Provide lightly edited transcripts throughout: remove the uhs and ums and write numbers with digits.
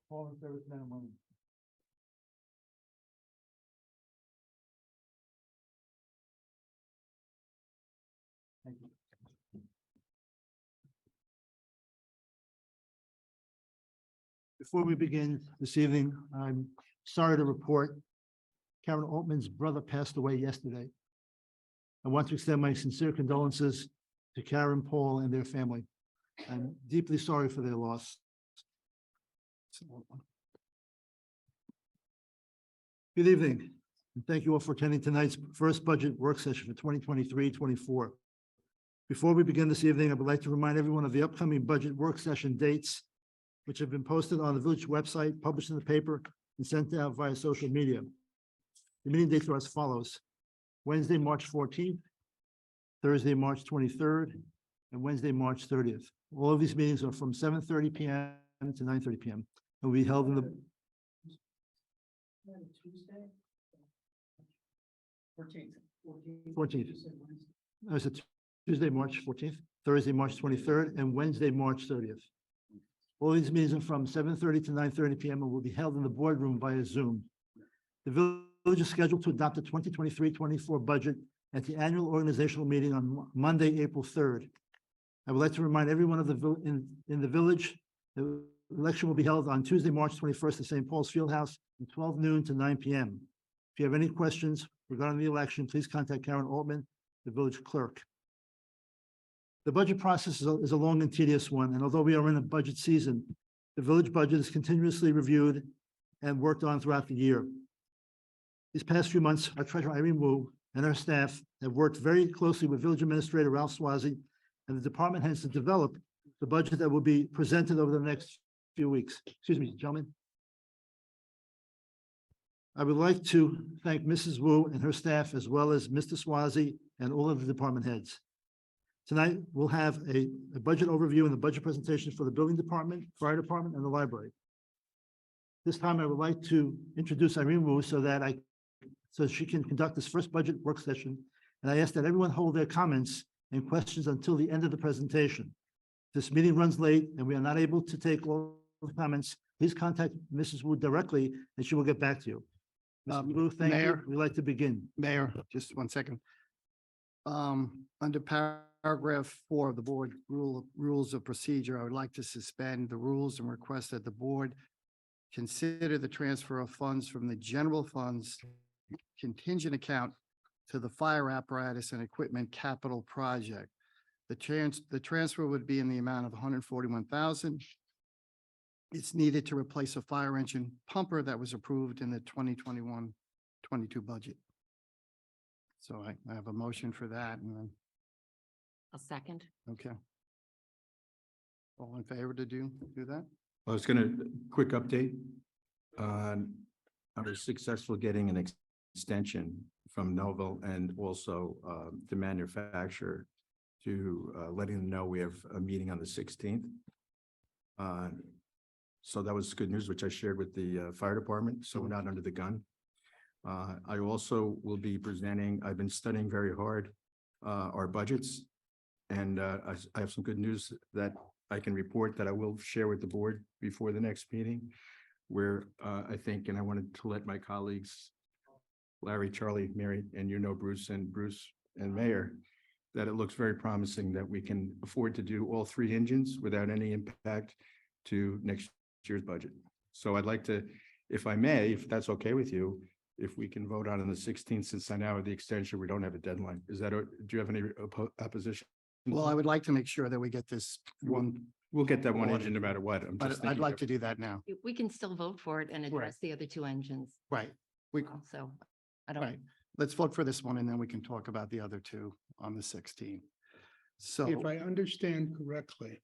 Paul and servicemen and women. Thank you. Before we begin this evening, I'm sorry to report Karen Altman's brother passed away yesterday. I want to extend my sincere condolences to Karen, Paul, and their family. I'm deeply sorry for their loss. Good evening, and thank you all for attending tonight's first budget work session for 2023-24. Before we begin this evening, I would like to remind everyone of the upcoming budget work session dates, which have been posted on the village website, published in the paper, and sent out via social media. The meeting dates are as follows: Wednesday, March 14th, Thursday, March 23rd, and Wednesday, March 30th. All of these meetings are from 7:30 p.m. to 9:30 p.m. and will be held in the Tuesday? 14th. 14th. It's a Tuesday, March 14th, Thursday, March 23rd, and Wednesday, March 30th. All these meetings are from 7:30 to 9:30 p.m. and will be held in the boardroom via Zoom. The village is scheduled to adopt the 2023-24 budget at the annual organizational meeting on Monday, April 3rd. I would like to remind everyone of in the village, the election will be held on Tuesday, March 21st at St. Paul's Fieldhouse from 12 noon to 9 p.m. If you have any questions regarding the election, please contact Karen Altman, the village clerk. The budget process is a long and tedious one, and although we are in a budget season, the village budget is continuously reviewed and worked on throughout the year. These past few months, our treasurer Irene Wu and her staff have worked very closely with village administrator Ralph Swazi and the department heads to develop the budget that will be presented over the next few weeks. Excuse me, gentlemen. I would like to thank Mrs. Wu and her staff, as well as Mr. Swazi and all of the department heads. Tonight, we'll have a budget overview and the budget presentation for the building department, fire department, and the library. This time, I would like to introduce Irene Wu so she can conduct this first budget work session. And I ask that everyone hold their comments and questions until the end of the presentation. This meeting runs late and we are not able to take all the comments. Please contact Mrs. Wu directly and she will get back to you. Mrs. Wu, thank you. Mayor. We'd like to begin. Mayor, just 1 second. Under paragraph 4 of the board rules of procedure, I would like to suspend the rules and request that the board consider the transfer of funds from the general funds contingent account to the fire apparatus and equipment capital project. The transfer would be in the amount of $141,000. It's needed to replace a fire engine pumper that was approved in the 2021-22 budget. So I have a motion for that, and then, I'll second. okay. All in favor to do that? I was gonna, quick update. I was successful getting an extension from Novel and also the manufacturer to letting them know we have a meeting on the 16th. So that was good news, which I shared with the fire department, so we're not under the gun. I also will be presenting, I've been studying very hard our budgets, and I have some good news that I can report that I will share with the board before the next meeting, where I think, and I wanted to let my colleagues, Larry, Charlie, Mary, and Bruce and Mayor, that it looks very promising that we can afford to do all 3 engines without any impact to next year's budget. So I'd like to, if I may, if that's okay with you, if we can vote on the 16th, since I now have the extension, we don't have a deadline. Is that, do you have any opposition? Well, I would like to make sure that we get this one, We'll get that one engine no matter what. I'm but just I'd thinking like of- to do that now. We can still vote for it and address the other 2 engines. Right. We, So I don't. right. Let's vote for this one and then we can talk about the other 2 on the 16th. So, If I understand correctly,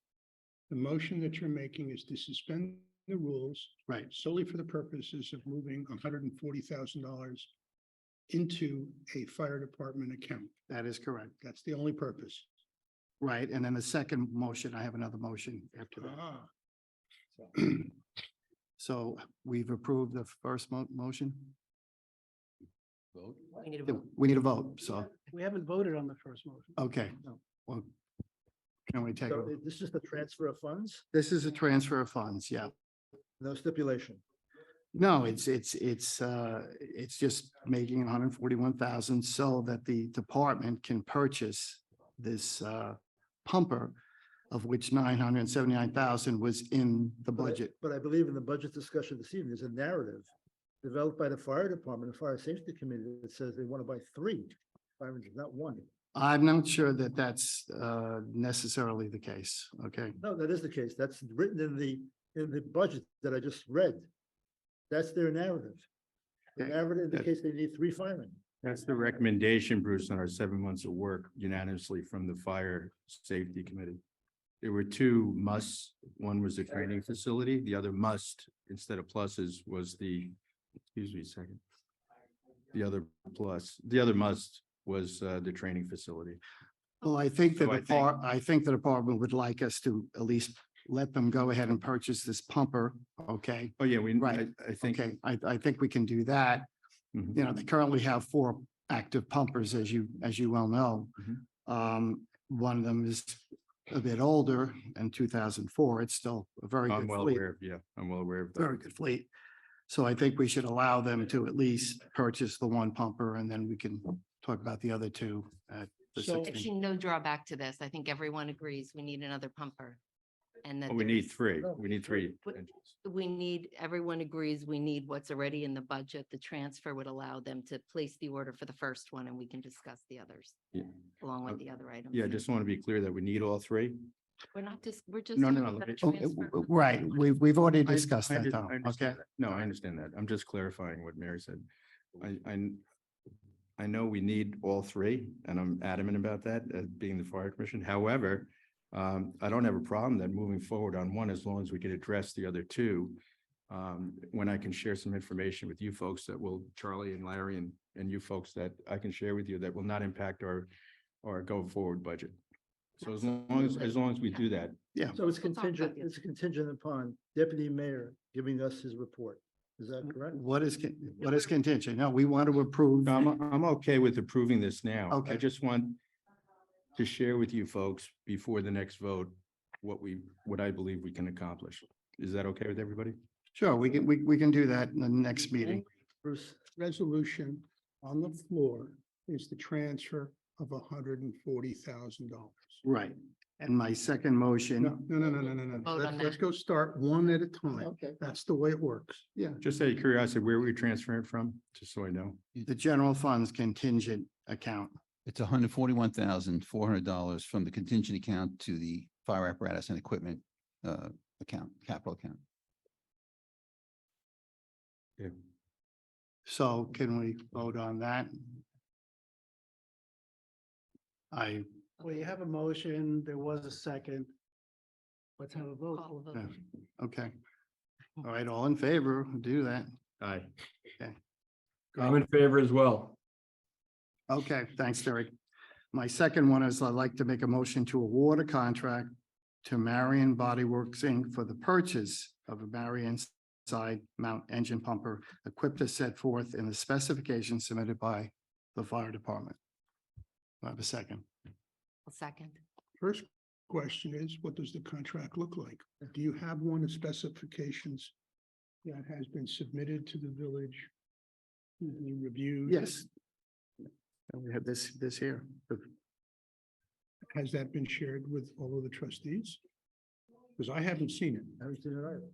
the motion that you're making is to suspend the rules right, solely for the purposes of moving $140,000 into a fire department account. that is correct. That's the only purpose. Right. And then the second motion, I have another motion after that. Ah, So we've approved the first motion. We need to vote. We need a vote. So, We haven't voted on the first motion. okay. Well, can we take, So this is the transfer of funds? this is a transfer of funds. Yeah. No stipulation. No, it's just making 141,000 so that the department can purchase this pumper, of which 979,000 was in the budget. But I believe in the budget discussion this evening, there's a narrative developed by the fire department and fire safety committee that says they want to buy 3 fire engines, not 1. I'm not sure that that's necessarily the case, okay? No, that is the case. That's written in the budget that I just read. That's their narrative. The Okay. narrative indicates they need 3 firemen. That's the recommendation, Bruce, on our 7 months of work unanimously from the Fire Safety Committee. There were 2 musts. One was the training facility. The other must, instead of pluses, was excuse me a second. The other must was the training facility. Well, I think So that I think the department would like us to at least let them go ahead and purchase this pumper, okay? Oh, yeah, Right. I think. Okay, I think we can do that. Mhm. You know, they currently have 4 active pumpers, as you well know. One of them is a bit older, in 2004. It's still a very I'm good well fleet, aware of, yeah, I'm well aware of that. very good fleet. So I think we should allow them to at least purchase the 1 pumper, and then we can talk about the other 2 at the So- 16th. Actually, no drawback to this. I think everyone agrees we need another pumper. And that Oh, we need there's- 3. We need 3 But- engines. everyone agrees we need what's already in the budget. The transfer would allow them to place the order for the first one and we can discuss the others Yeah. along with Uh, the other items. Yeah, I just want to be clear that we need all 3. We're just. No, talking no, about let a me- transfer. Right, we've already I- discussed I that, under- Tom, I understand okay? that. No, I understand that. I'm just clarifying what Mary said. I know we need all 3, and I'm adamant about that, being the fire commission. However, I don't have a problem that moving forward on 1, as long as we can address the other 2. When I can share some information with you folks that will, Charlie and Larry and you folks that I can share with you that will not impact our go forward budget. So as long as we do that, Yeah, So it's We'll talk about contingent, the it's contingent upon deputy mayor giving us his report. Is that correct? what is contingent? No, we want to approve. I'm okay with approving this now. I Okay. just want to share with you folks before the next vote, what I believe we can accomplish. Is that okay with everybody? Sure, we can do that in the next meeting. Bruce, Resolution on the floor is the transfer of $140,000. Right. And my second motion. No. Vote on Let's that. go start one at a time. Okay. That's the way it works. Yeah, Just out of curiosity, where were we transferring from? Just so I know. the general funds contingent account. It's $141,400 from the contingent account to the fire apparatus and equipment account, capital account. Yeah. So can we vote on that? Well, you have a motion, there was a second. Let's have a vote. Call the Yeah. vote. Okay. All right, all in favor, do that. Aye. I'm in favor as well. Okay, thanks, Terry. My second one is I'd like to make a motion to award a contract to Marion Body Works Inc. for the purchase of a Marion side mount engine pumper equipped as set forth in the specifications submitted by the fire department. Do I have a second? A second. First question is, what does the contract look like? Do you have one of specifications that has been submitted to the village? To be reviewed? Yes. And we have this here. Has that been shared with all of the trustees? Because I haven't seen it. I haven't seen it either.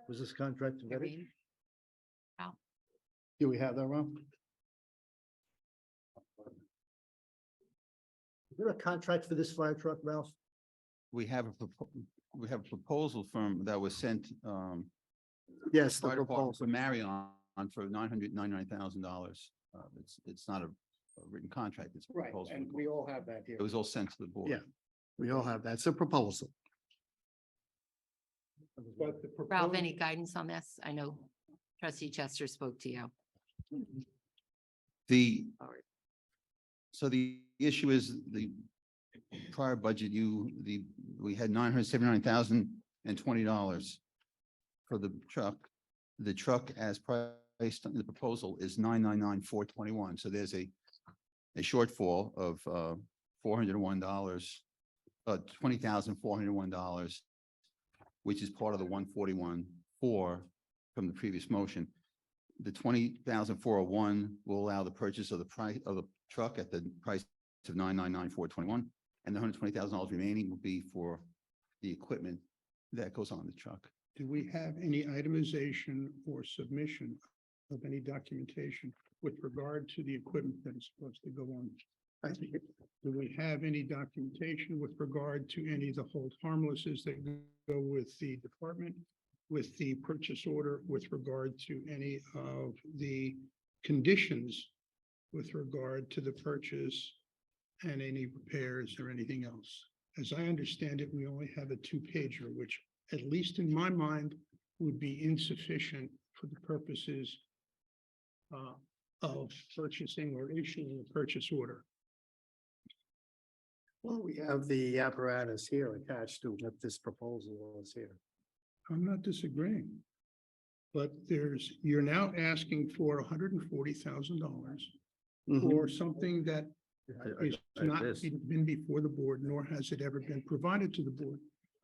Was this contract vetted? Irene? Do we have that, Ron? Is there a contract for this fire truck, Ralph? We have a proposal from, that was sent, Yes, the fire department proposal. for Marion for $999,000. It's not a written contract, it's a proposal. all have that here. It was all sent to the board. Yeah. We all have that. It's a proposal. But the Ralph, any proposal- guidance on this? I know trustee Chester spoke to you. Or- So the issue is the prior budget, we had $979,020 for the truck. The truck as priced in the proposal is $999,421. So there's a shortfall of $401 $20,401, which is part of the 141,400 from the previous motion. The 20,401 will allow the purchase of the price of the truck at the price of $999,421, and the $120,000 remaining will be for the equipment that goes on the truck. Do we have any itemization or submission of any documentation with regard to the equipment that is supposed to go on? Do we have any documentation with regard to any of the hold harmlesses that go with the department, with the purchase order, with regard to any of the conditions with regard to the purchase and any repairs or anything else? As I understand it, we only have a two-pager, which at least in my mind would be insufficient for the purposes of purchasing or issuing a purchase order. Well, we have the apparatus here attached to what this proposal is here. I'm not disagreeing. But you're now asking for $140,000 for something that is not been before the board, nor has it ever been provided to the board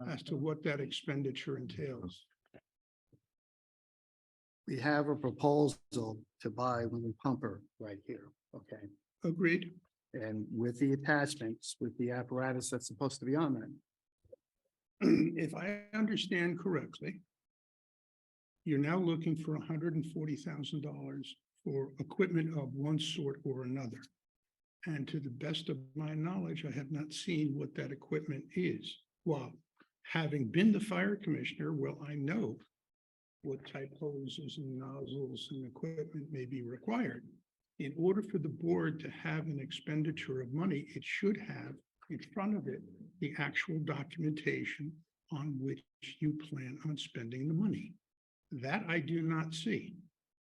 as to what that expenditure entails. We have a proposal to buy one pumper right here, okay? Agreed? And with the attachments, with the apparatus that's supposed to be on that. If I understand correctly, you're now looking for $140,000 for equipment of one sort or another. And to the best of my knowledge, I have not seen what that equipment is. Well, having been the fire commissioner, well, I know what type hoses and nozzles and equipment may be required. In order for the board to have an expenditure of money, it should have in front of it the actual documentation on which you plan on spending the money. That I do not see.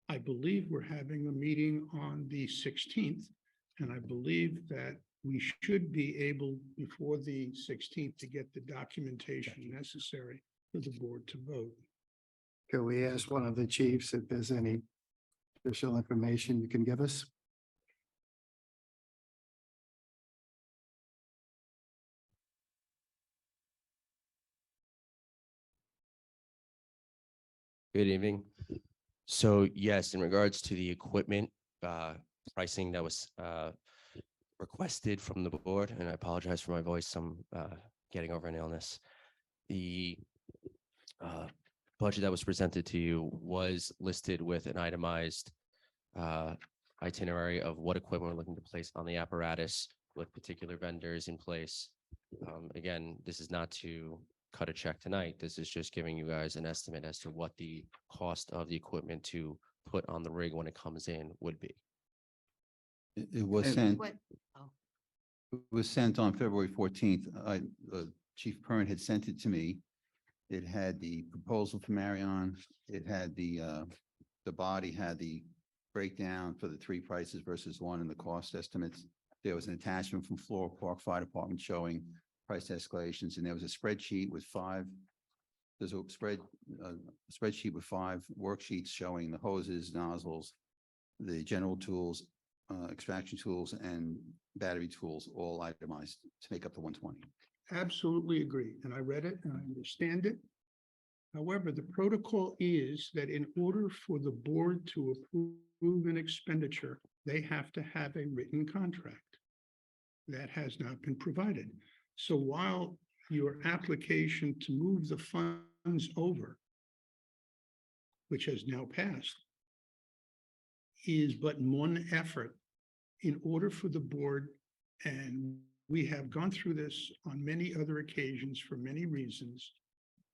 I believe we're having a meeting on the 16th, and I believe that we should be able before the 16th to get the documentation necessary for the board to vote. Could we ask one of the chiefs if there's any additional information you can give us? Good evening. So yes, in regards to the equipment pricing that was requested from the board, and I apologize for my voice, I'm getting over an illness. The budget that was presented to you was listed with an itemized itinerary of what equipment we're looking to place on the apparatus with particular vendors in place. Again, this is not to cut a check tonight. This is just giving you guys an estimate as to what the cost of the equipment to put on the rig when it comes in would be. It was And- sent, What? Oh, it was sent on February 14th. Chief Perrin had sent it to me. It had the proposal from Marion. It had the body had the breakdown for the three prices versus one and the cost estimates. There was an attachment from Floral Park Fire Department showing price escalations, and there was a spreadsheet with there's a spreadsheet with 5 worksheets showing the hoses, nozzles, the general tools, extraction tools, and battery tools, all itemized to make up the 120. Absolutely agree. And I read it and I understand it. However, the protocol is that in order for the board to approve an expenditure, they have to have a written contract. That has not been provided. So while your application to move the funds over, which has now passed, is but one effort in order for the board, and we have gone through this on many other occasions for many reasons,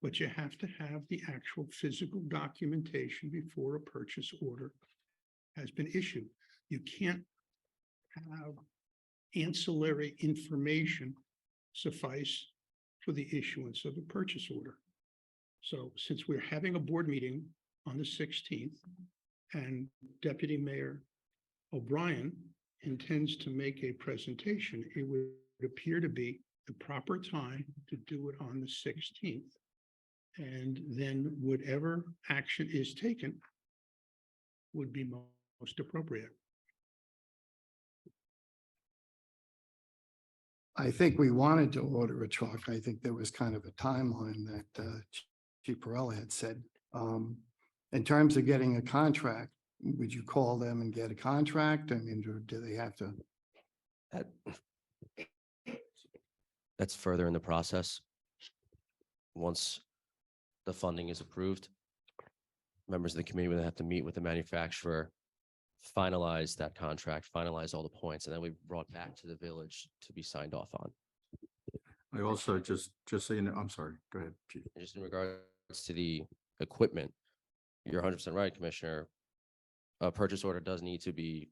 but you have to have the actual physical documentation before a purchase order has been issued. You can't have ancillary information suffice for the issuance of a purchase order. So since we're having a board meeting on the 16th and Deputy Mayor O'Brien intends to make a presentation, it would appear to be the proper time to do it on the 16th. And then whatever action is taken would be most appropriate. I think we wanted to order a truck. I think there was kind of a timeline that Chief Perella had said. In terms of getting a contract, would you call them and get a contract? I mean, do they have to? That- That's further in the process. Once the funding is approved, members of the committee would have to meet with the manufacturer, finalize that contract, finalize all the points, and then we brought back to the village to be signed off on. I also just so you know, I'm sorry, go ahead, Chief. Just in regards to the equipment, you're 100% right, Commissioner. A purchase order does need to be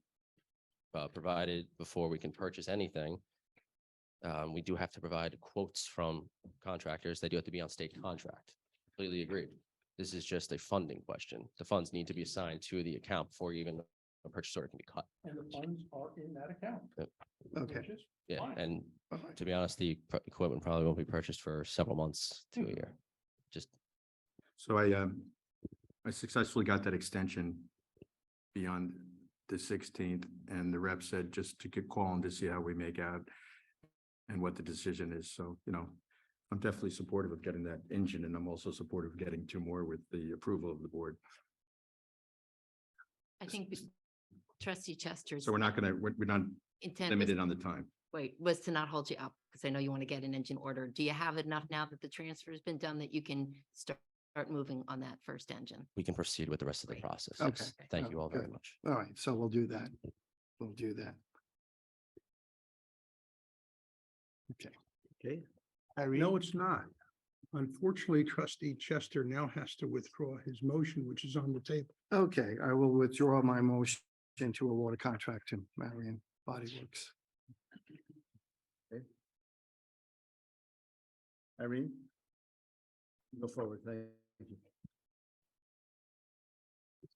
provided before we can purchase anything. We do have to provide quotes from contractors. They do have to be on state contract. Completely agreed. This is just a funding question. The funds need to be assigned to the account before even a purchase order can be cut. And the funds are in that account. Okay. which is Yeah, fine. and Fine. to be honest, the equipment probably won't be purchased for several months to a year. Just So I successfully got that extension beyond the 16th, and the rep said just to get calling to see how we make out and what the decision is. So, you know, I'm definitely supportive of getting that engine, and I'm also supportive of getting two more with the approval of the board. I think trustee Chester's So we're not not intent was, limited on the time. was to not hold you up, because I know you want to get an engine order. Do you have enough now that the transfer has been done that you can start moving on that first engine? we can proceed with the rest of the process. Okay. Yes. Thank you all very Good. much. All right, so we'll do that. We'll do that. Okay. No, it's not. Unfortunately, trustee Chester now has to withdraw his motion, which is on the table. Okay, I will withdraw my motion to award a contract to Marion Body Works. Irene? Go forward. Thank you.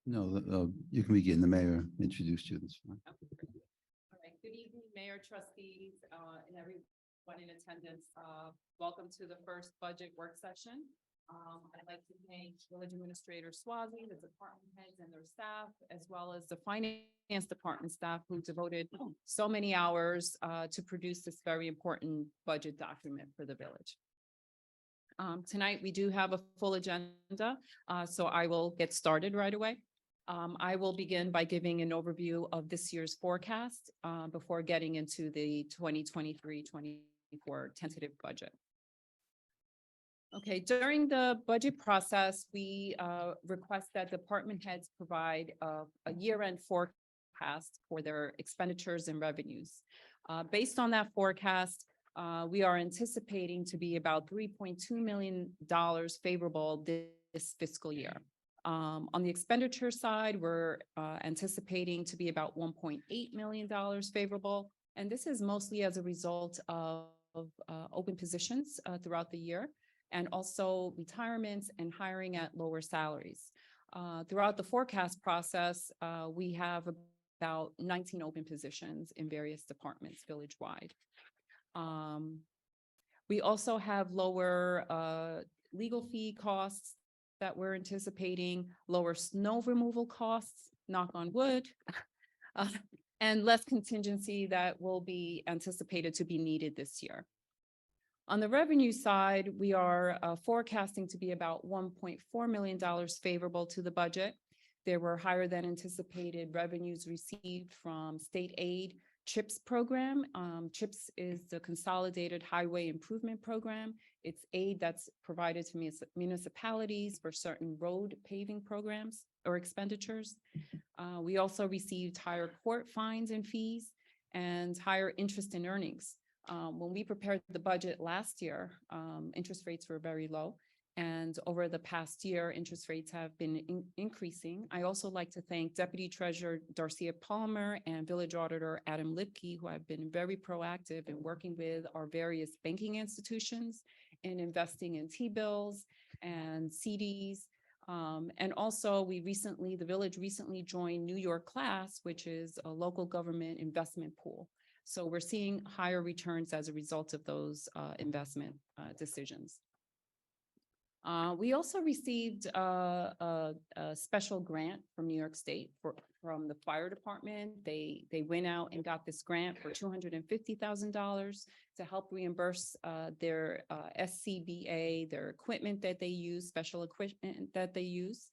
No, you can begin. The mayor introduced you. That's fine. All right, good evening, Mayor, trustees, and everyone in attendance. Welcome to the first budget work session. I'd like to thank Village Administrator Swazi, the department heads and their staff, as well as the finance department staff who devoted so many hours to produce this very important budget document for the village. Tonight, we do have a full agenda, so I will get started right away. I will begin by giving an overview of this year's forecast before getting into the 2023-24 tentative budget. Okay, during the budget process, we request that department heads provide a year-end forecast for their expenditures and revenues. Based on that forecast, we are anticipating to be about $3.2 million favorable this fiscal year. On the expenditure side, we're anticipating to be about $1.8 million favorable. And this is mostly as a result of open positions throughout the year, and also retirements and hiring at lower salaries. Throughout the forecast process, we have about 19 open positions in various departments village-wide. We also have lower legal fee costs that we're anticipating, lower snow removal costs, knock on wood, and less contingency that will be anticipated to be needed this year. On the revenue side, we are forecasting to be about $1.4 million favorable to the budget. There were higher than anticipated revenues received from state aid CHIPS program. CHIPS is the Consolidated Highway Improvement Program. It's aid that's provided to municipalities for certain road paving programs or expenditures. We also received higher court fines and fees and higher interest in earnings. When we prepared the budget last year, interest rates were very low. And over the past year, interest rates have been increasing. I also like to thank Deputy Treasurer Darcia Palmer and Village Auditor Adam Lipke, who have been very proactive in working with our various banking institutions in investing in T-bills and CDs. And also the village recently joined New York Class, which is a local government investment pool. So we're seeing higher returns as a result of those investment decisions. We also received a special grant from New York State from the fire department. They went out and got this grant for $250,000 to help reimburse their SCBA, their equipment that they use, special equipment that they use.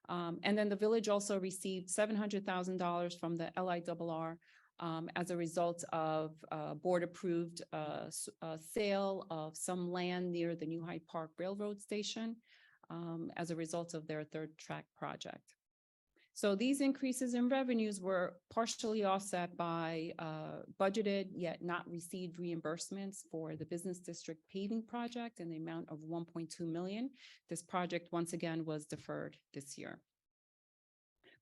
And then the village also received $700,000 from the LIRR as a result of board-approved sale of some land near the New Hyde Park Railroad Station as a result of their third track project. So these increases in revenues were partially offset by budgeted yet not received reimbursements for the business district paving project in the amount of 1.2 million. This project, once again, was deferred this year.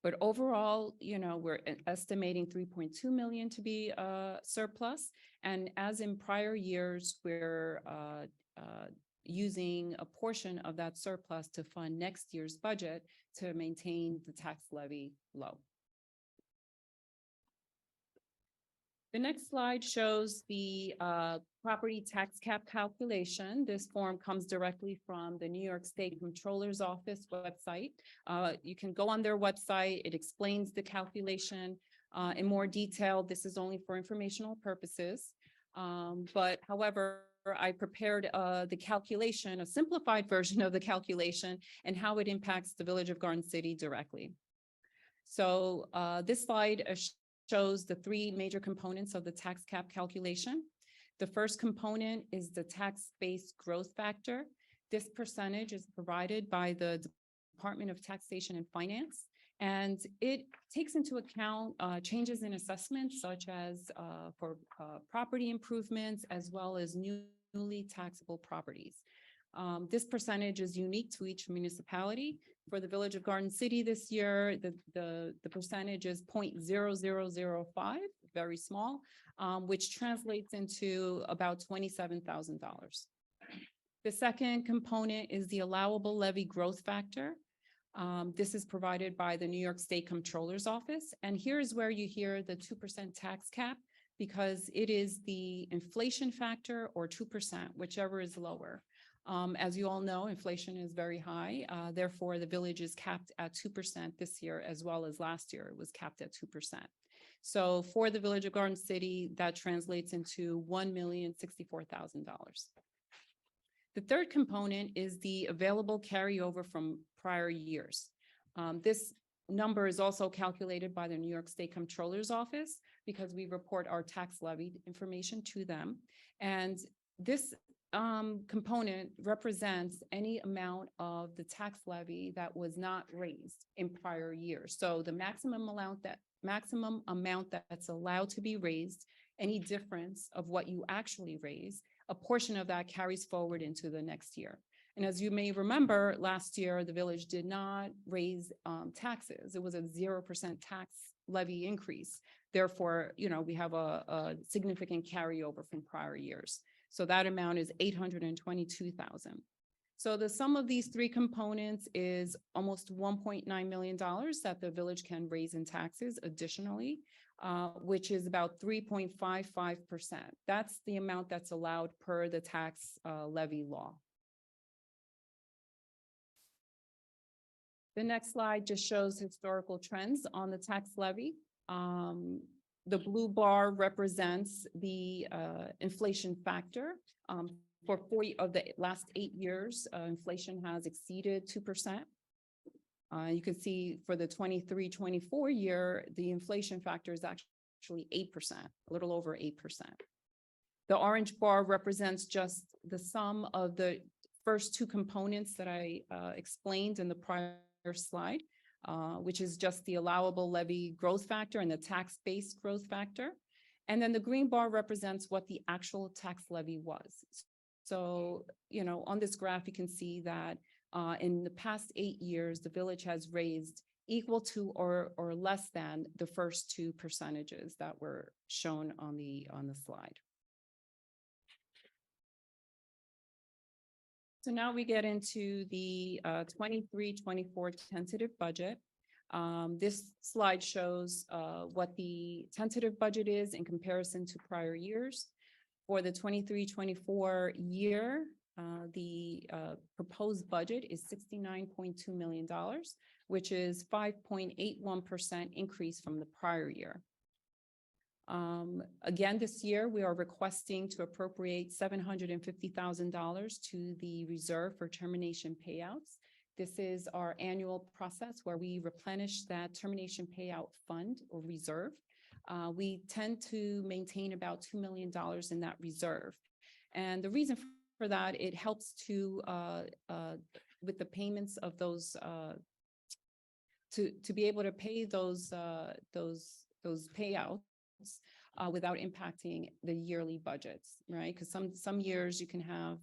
But overall, we're estimating 3.2 million to be surplus. And as in prior years, we're using a portion of that surplus to fund next year's budget to maintain the tax levy low. The next slide shows the property tax cap calculation. This form comes directly from the New York State Comptroller's Office website. You can go on their website. It explains the calculation in more detail. This is only for informational purposes. But however, I prepared the calculation, a simplified version of the calculation and how it impacts the Village of Garden City directly. So this slide shows the three major components of the tax cap calculation. The first component is the tax base growth factor. This percentage is provided by the Department of Taxation and Finance, and it takes into account changes in assessments such as for property improvements as well as newly taxable properties. This percentage is unique to each municipality. For the Village of Garden City this year, the percentage is 0.0005, very small, which translates into about $27,000. The second component is the allowable levy growth factor. This is provided by the New York State Comptroller's Office. And here's where you hear the 2% tax cap, because it is the inflation factor or 2%, whichever is lower. As you all know, inflation is very high. Therefore, the village is capped at 2% this year, as well as last year, it was capped at 2%. So for the Village of Garden City, that translates into $1,064,000. The third component is the available carryover from prior years. This number is also calculated by the New York State Comptroller's Office because we report our tax levy information to them. And this component represents any amount of the tax levy that was not raised in prior years. So the maximum amount that's allowed to be raised, any difference of what you actually raise, a portion of that carries forward into the next year. And as you may remember, last year, the village did not raise taxes. It was a 0% tax levy increase. Therefore, we have a significant carryover from prior years. So that amount is $822,000. So the sum of these three components is almost $1.9 million that the village can raise in taxes additionally, which is about 3.55%. That's the amount that's allowed per the tax levy law. The next slide just shows historical trends on the tax levy. The blue bar represents the inflation factor. For 40 of the last 8 years, inflation has exceeded 2%. You can see for the 23-24 year, the inflation factor is actually 8%, a little over 8%. The orange bar represents just the sum of the first two components that I explained in the prior slide, which is just the allowable levy growth factor and the tax base growth factor. And then the green bar represents what the actual tax levy was. So, on this graph, you can see that in the past 8 years, the village has raised equal to or less than the first two percentages that were shown on the slide. So now we get into the 23-24 tentative budget. This slide shows what the tentative budget is in comparison to prior years. For the 23-24 year, The proposed budget is $69.2 million, which is 5.81% increase from the prior year. Again, this year, we are requesting to appropriate $750,000 to the reserve for termination payouts. This is our annual process where we replenish that termination payout fund or reserve. We tend to maintain about $2 million in that reserve. And the reason for that, it helps to, with the payments of those, to be able to pay those payouts without impacting the yearly budgets, right? Because some years you can have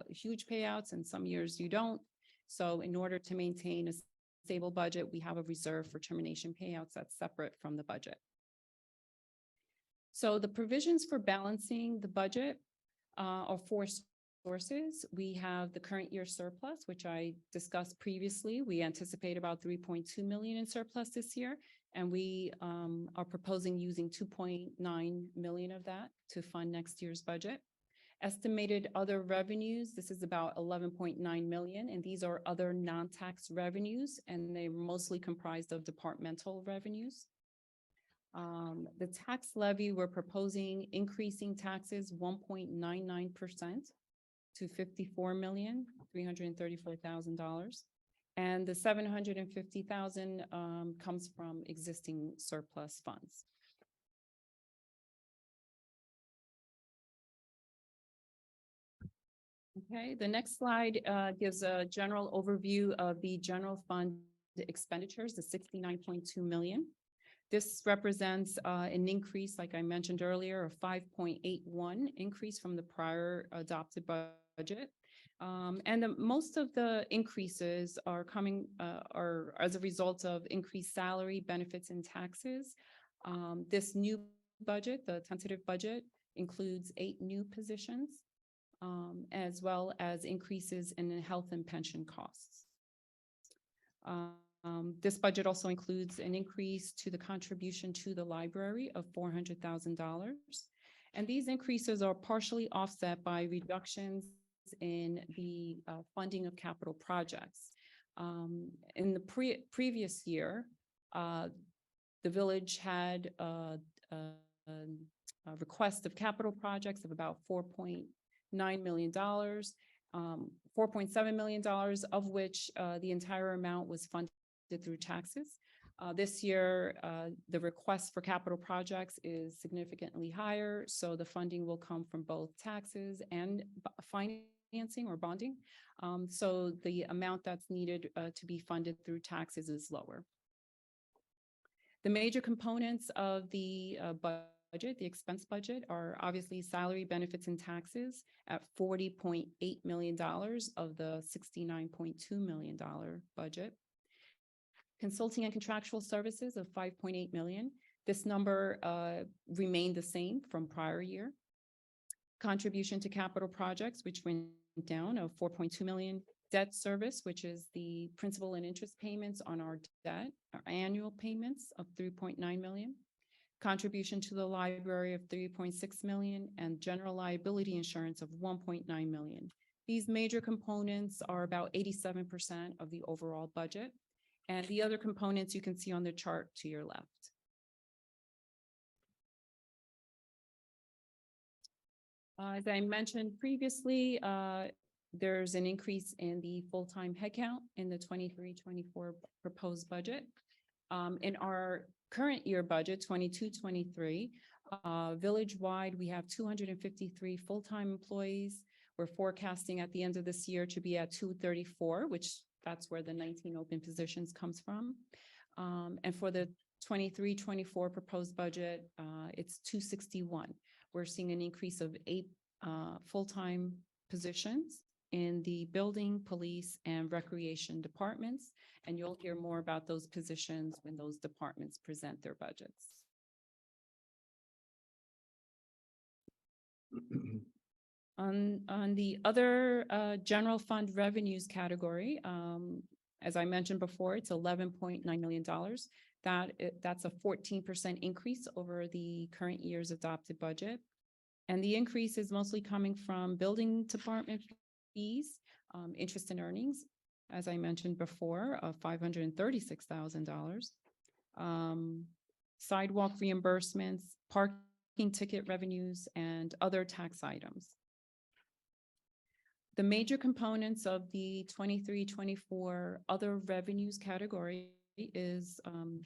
huge payouts and some years you don't. So in order to maintain a stable budget, we have a reserve for termination payouts that's separate from the budget. So the provisions for balancing the budget are four sources. We have the current year surplus, which I discussed previously. We anticipate about 3.2 million in surplus this year. And we are proposing using 2.9 million of that to fund next year's budget. Estimated other revenues, this is about 11.9 million, and these are other non-tax revenues, and they're mostly comprised of departmental revenues. The tax levy, we're proposing increasing taxes 1.99% to $54,334,000. And the 750,000 comes from existing surplus funds. Okay, the next slide gives a general overview of the general fund expenditures, the 69.2 million. This represents an increase, like I mentioned earlier, of 5.81 increase from the prior adopted budget. And most of the increases are coming are as a result of increased salary, benefits, and taxes. This new budget, the tentative budget, includes 8 new positions, as well as increases in the health and pension costs. This budget also includes an increase to the contribution to the library of $400,000. And these increases are partially offset by reductions in the funding of capital projects. In the previous year, the village had a request of capital projects of about $4.9 million, $4.7 million, of which the entire amount was funded through taxes. This year, the request for capital projects is significantly higher, so the funding will come from both taxes and financing or bonding. So the amount that's needed to be funded through taxes is lower. The major components of the budget, the expense budget, are obviously salary, benefits, and taxes at $40.8 million of the $69.2 million budget. Consulting and contractual services of 5.8 million. This number remained the same from prior year. Contribution to capital projects, which went down, of 4.2 million. Debt service, which is the principal and interest payments on our debt, our annual payments of 3.9 million. Contribution to the library of 3.6 million, and general liability insurance of 1.9 million. These major components are about 87% of the overall budget. And the other components you can see on the chart to your left. As I mentioned previously, there's an increase in the full-time headcount in the 23-24 proposed budget. In our current year budget, 22-23, village-wide, we have 253 full-time employees. We're forecasting at the end of this year to be at 234, which that's where the 19 open positions comes from. And for the 23-24 proposed budget, it's 261. We're seeing an increase of 8 full-time positions in the building, police, and recreation departments. And you'll hear more about those positions when those departments present their budgets. On the other general fund revenues category, as I mentioned before, it's $11.9 million. That's a 14% increase over the current year's adopted budget. And the increase is mostly coming from building department fees, interest and earnings, as I mentioned before, of $536,000. Sidewalk reimbursements, parking ticket revenues, and other tax items. The major components of the 23-24 other revenues category is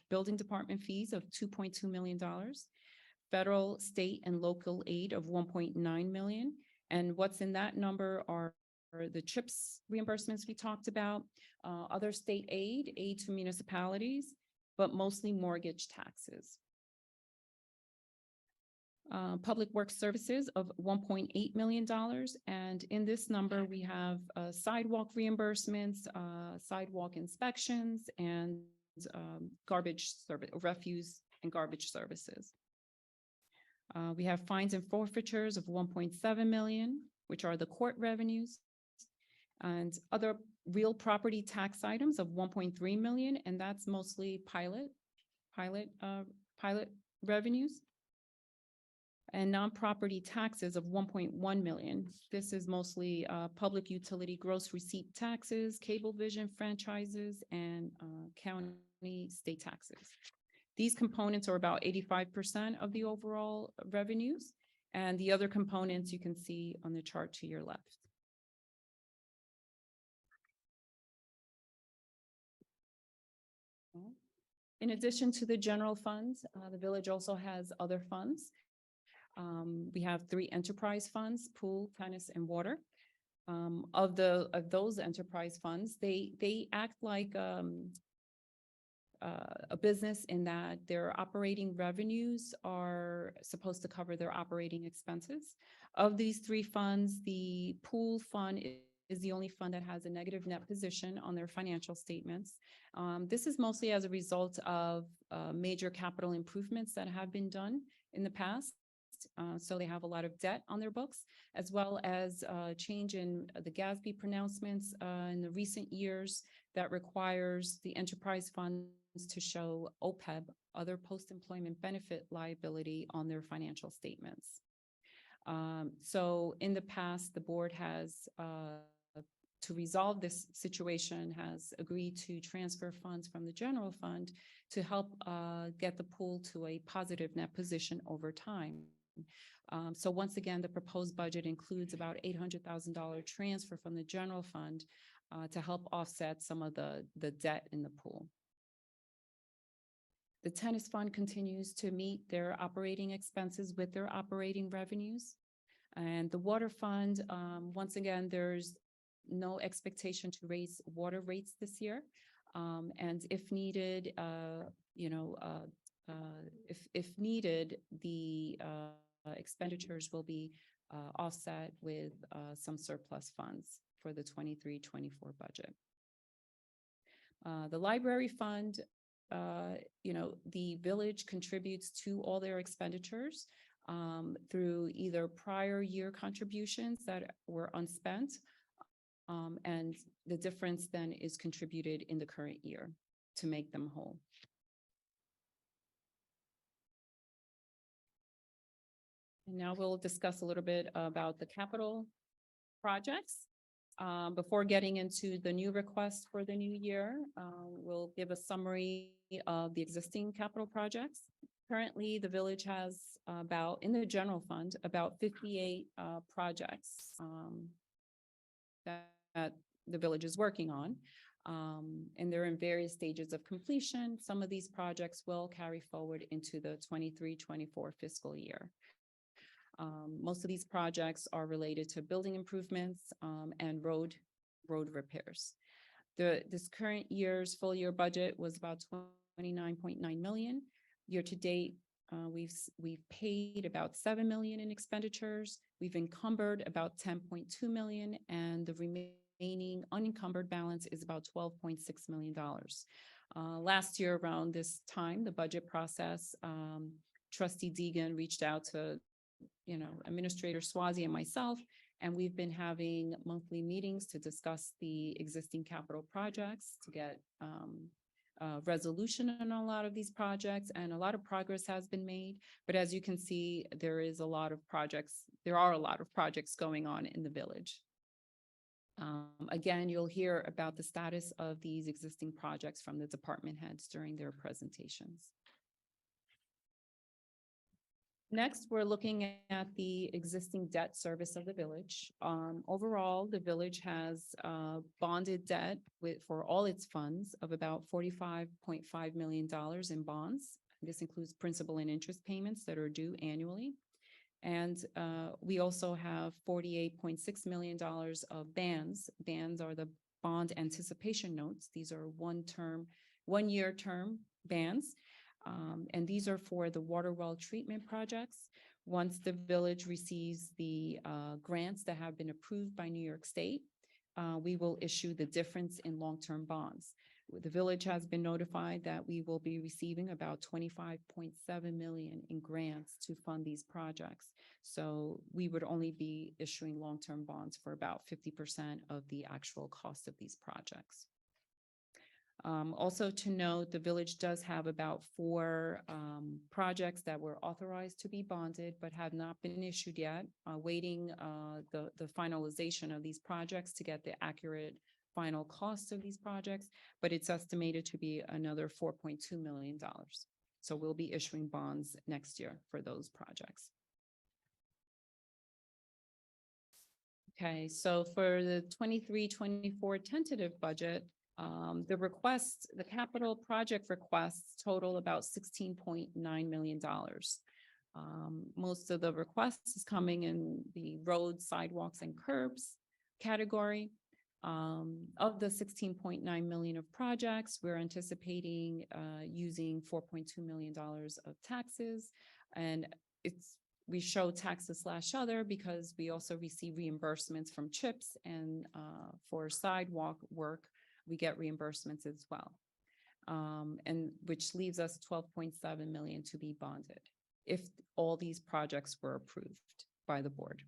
building department fees of $2.2 million, federal, state, and local aid of $1.9 million. And what's in that number are the CHIPS reimbursements we talked about, other state aid to municipalities, but mostly mortgage taxes. Public Works Services of $1.8 million. And in this number, we have sidewalk reimbursements, sidewalk inspections, and garbage service, refuse and garbage services. We have fines and forfeitures of $1.7 million, which are the court revenues, and other real property tax items of $1.3 million, and that's mostly pilot revenues. And non-property taxes of $1.1 million. This is mostly public utility gross receipt taxes, Cablevision franchises, and county state taxes. These components are about 85% of the overall revenues, and the other components you can see on the chart to your left. In addition to the general funds, the village also has other funds. We have 3 enterprise funds: pool, tennis, and water. Of those enterprise funds, they act like a business in that their operating revenues are supposed to cover their operating expenses. Of these 3 funds, the pool fund is the only fund that has a negative net position on their financial statements. This is mostly as a result of major capital improvements that have been done in the past. So they have a lot of debt on their books, as well as change in the GASB pronouncements in the recent years that requires the enterprise funds to show OPEB, other post-employment benefit liability, on their financial statements. So in the past, the board has, to resolve this situation, has agreed to transfer funds from the general fund to help get the pool to a positive net position over time. So once again, the proposed budget includes about $800,000 transfer from the general fund to help offset some of the debt in the pool. The tennis fund continues to meet their operating expenses with their operating revenues. And the water fund, once again, there's no expectation to raise water rates this year. And if needed, if needed, the expenditures will be offset with some surplus funds for the 23-24 budget. The library fund, the village contributes to all their expenditures through either prior year contributions that were unspent, and the difference then is contributed in the current year to make them whole. And now we'll discuss a little bit about the capital projects. Before getting into the new request for the new year, we'll give a summary of the existing capital projects. Currently, the village has in the general fund, about 58 projects that the village is working on. And they're in various stages of completion. Some of these projects will carry forward into the 23-24 fiscal year. Most of these projects are related to building improvements and road repairs. This current year's full year budget was about $29.9 million. Year to date, we've paid about $7 million in expenditures. We've encumbered about $10.2 million, and the remaining unencumbered balance is about $12.6 million. Last year around this time, the budget process, Trustee Deegan reached out to Administrator Swazi and myself, and we've been having monthly meetings to discuss the existing capital projects to get resolution on a lot of these projects, and a lot of progress has been made. But as you can see, there are a lot of projects going on in the village. Again, you'll hear about the status of these existing projects from the department heads during their presentations. Next, we're looking at the existing debt service of the village. Overall, the village has bonded debt for all its funds of about $45.5 million in bonds. This includes principal and interest payments that are due annually. And we also have $48.6 million of bands. Bands are the bond anticipation notes. These are one-year term bands. And these are for the water well treatment projects. Once the village receives the grants that have been approved by New York State, we will issue the difference in long-term bonds. The village has been notified that we will be receiving about 25.7 million in grants to fund these projects. So we would only be issuing long-term bonds for about 50% of the actual cost of these projects. Also to note, the village does have about 4 projects that were authorized to be bonded, but have not been issued yet, waiting the finalization of these projects to get the accurate final cost of these projects, but it's estimated to be another $4.2 million. So we'll be issuing bonds next year for those projects. Okay, so for the 23-24 tentative budget, the capital project requests total about $16.9 million. Most of the requests is coming in the roads, sidewalks, and curbs category. Of the $16.9 million of projects, we're anticipating using $4.2 million of taxes. And we show taxes / other because we also receive reimbursements from CHIPS, and for sidewalk work, we get reimbursements as well. And which leaves us $12.7 million to be bonded if all these projects were approved by the board.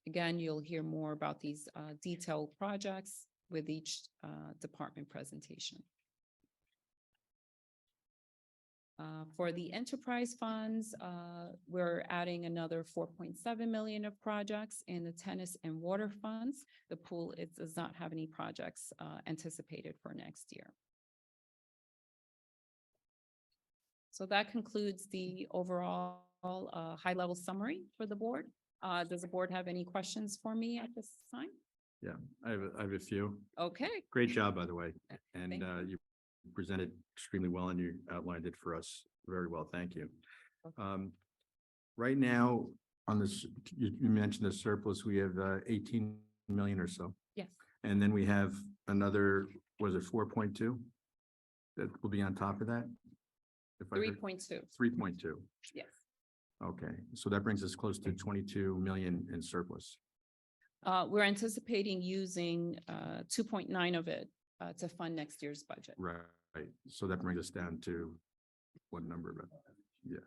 Again, you'll hear more about these detailed projects with each department presentation. For the enterprise funds, we're adding another 4.7 million of projects in the tennis and water funds. The pool does not have any projects anticipated for next year. So that concludes the overall high-level summary for the board. Does the board have any questions for me at this time? Yeah, I have a few. Okay. Great job, by the way. And Thank you. you presented extremely well and you outlined it for us very well. Thank you. Right now, on this, you mentioned the surplus, we have 18 million or so. Yes. And then we have another, was it 4.2? That will be on top of that? If I heard- 3.2. 3.2. Yes. Okay, so that brings us close to 22 million in surplus. We're anticipating using 2.9 of it to fund next year's budget. Right, so that brings us down to what number? About yeah,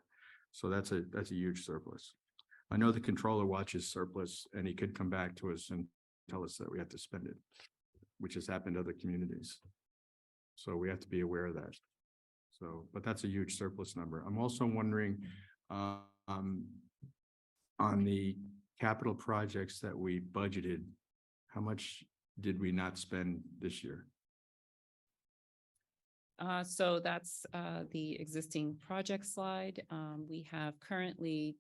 so that's a huge surplus. I know the controller watches surplus, and he could come back to us and tell us that we have to spend it, which has happened in other communities. So we have to be aware of that. So, but that's a huge surplus number. I'm also wondering on the capital projects that we budgeted, how much did we not spend this year? So that's the existing project slide. We have currently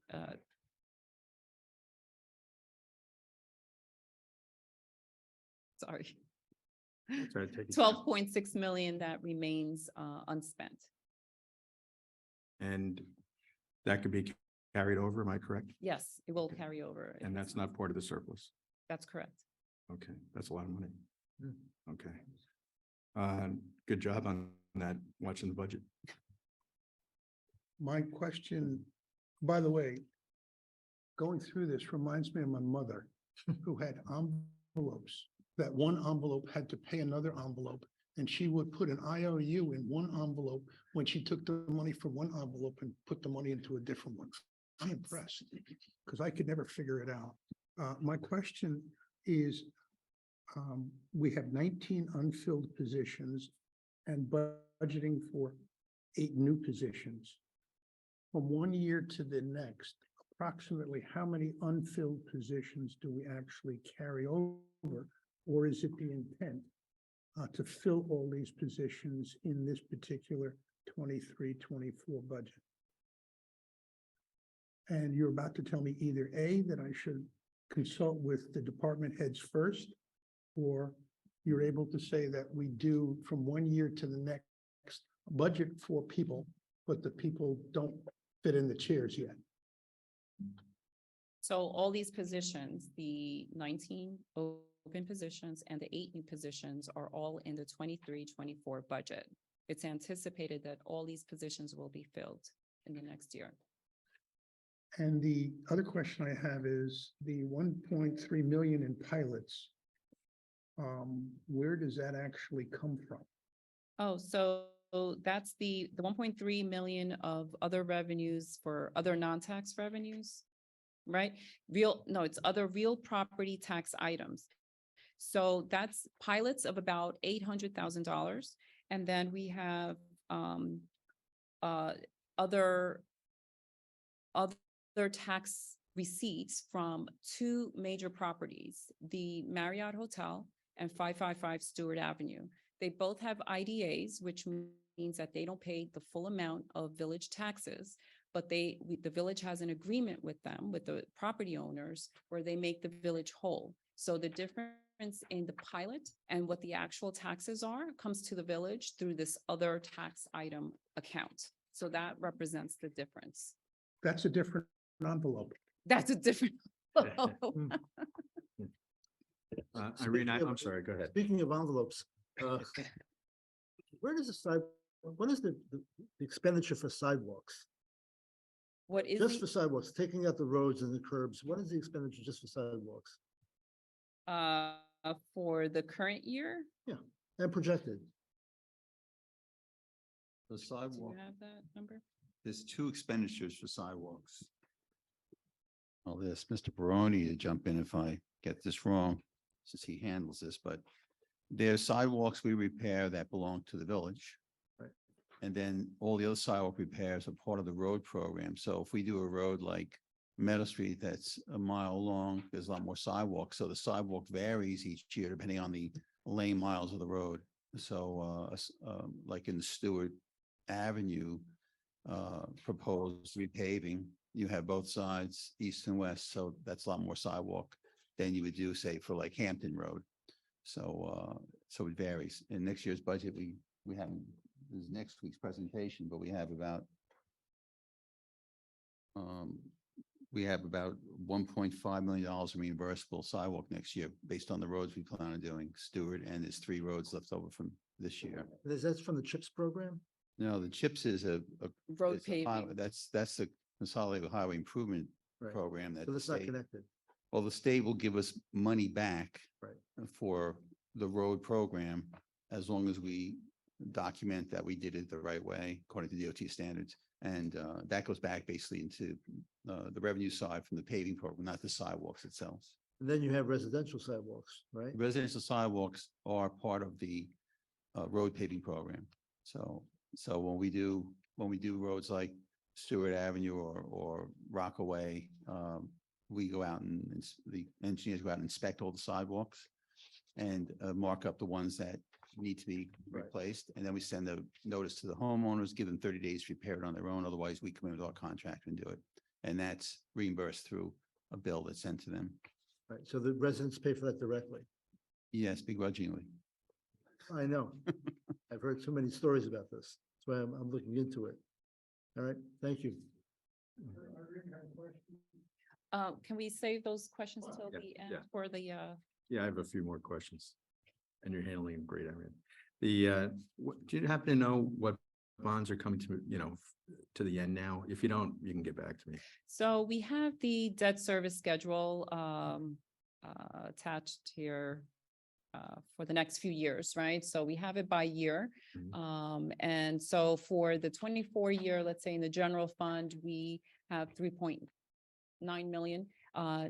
sorry, Sorry, take your time. 12.6 million that remains unspent. And that could be carried over, am I correct? Yes, it will carry over. And that's not part of the surplus? That's correct. Okay, that's a lot of money. Okay. Good job on that, watching the budget. My question, by the way, going through this reminds me of my mother who had envelopes. That one envelope had to pay another envelope, and she would put an IOU in one envelope when she took the money from one envelope and put the money into a different one. I'm impressed because I could never figure it out. My question is, we have 19 unfilled positions and budgeting for 8 new positions. From one year to the next, approximately how many unfilled positions do we actually carry over? Or is it the intent to fill all these positions in this particular 23-24 budget? And you're about to tell me either A, that I should consult with the department heads first, or you're able to say that we do from one year to the next budget for people, but the people don't fit in the chairs yet. So all these positions, the 19 open positions and the 8 new positions are all in the 23-24 budget. It's anticipated that all these positions will be filled in the next year. And the other question I have is the 1.3 million in pilots. Where does that actually come from? Oh, so that's the 1.3 million of other revenues for other non-tax revenues, right? It's other real property tax items. So that's pilots of about $800,000. And then we have other tax receipts from 2 major properties, the Marriott Hotel and 555 Stewart Avenue. They both have IDAs, which means that they don't pay the full amount of village taxes, but the village has an agreement with them, with the property owners, where they make the village whole. So the difference in the pilot and what the actual taxes are comes to the village through this other tax item account. So that represents the difference. That's a different envelope. That's a different. Irene, Speaking of- I'm sorry, go ahead. Speaking of envelopes, where does what is the expenditure for sidewalks? What is Just for sidewalks, taking out the roads and the curbs, what is the expenditure just for sidewalks for the current year? and projected? The Do you sidewalk, have that number? there's 2 expenditures for sidewalks. I'll ask Mr. Barone to jump in if I get this wrong, since he handles this, but there's sidewalks we repair that belong to the village. Right. And then all the other sidewalk repairs are part of the road program. So if we do a road like Meadow Street that's a mile long, there's a lot more sidewalks. So the sidewalk varies each year depending on the lane miles of the road. So like in Stewart Avenue, proposed repaving, you have both sides, east and west. So that's a lot more sidewalk than you would do, say, for like Hampton Road. So it varies. In next year's budget, we haven't, this is next week's presentation, but we have about $1.5 million in reimbursable sidewalk next year based on the roads we plan on doing, Stewart, and there's 3 roads left over from this year. That's from the CHIPS program? No, the CHIPS is a Road it's a highway- paving. That's the Consolidated Highway Improvement Right. Program that So the that's not state, connected. well, the state will give us money back Right. for the road program as long as we document that we did it the right way according to DOT standards. And that goes back basically into the revenue side from the paving program, not the sidewalks itself. And then you have residential sidewalks, right? Residential sidewalks are part of the road paving program. So when we do roads like Stewart Avenue or Rockaway, we go out and the engineers go out and inspect all the sidewalks and mark up the ones that need to be Right. replaced. And then we send a notice to the homeowners, give them 30 days to repair it on their own. Otherwise, we come in with our contract and do it. And that's reimbursed through a bill that's sent to them. Right, so the residents pay for that directly. Yes, begrudgingly. I know. I've heard so many stories about this. That's why I'm looking into it. All right, thank you. Can we save those questions till Yeah, the end yeah. for the, Yeah, I have a few more questions. And you're handling them great, Irene. Do you happen to know what bonds are coming to the end now? If you don't, you can get back to me. so we have the debt service schedule attached here for the next few years, right? So we have it by year. Mhm. And so for the 24 year, let's say in the general fund, we have 3.9 million.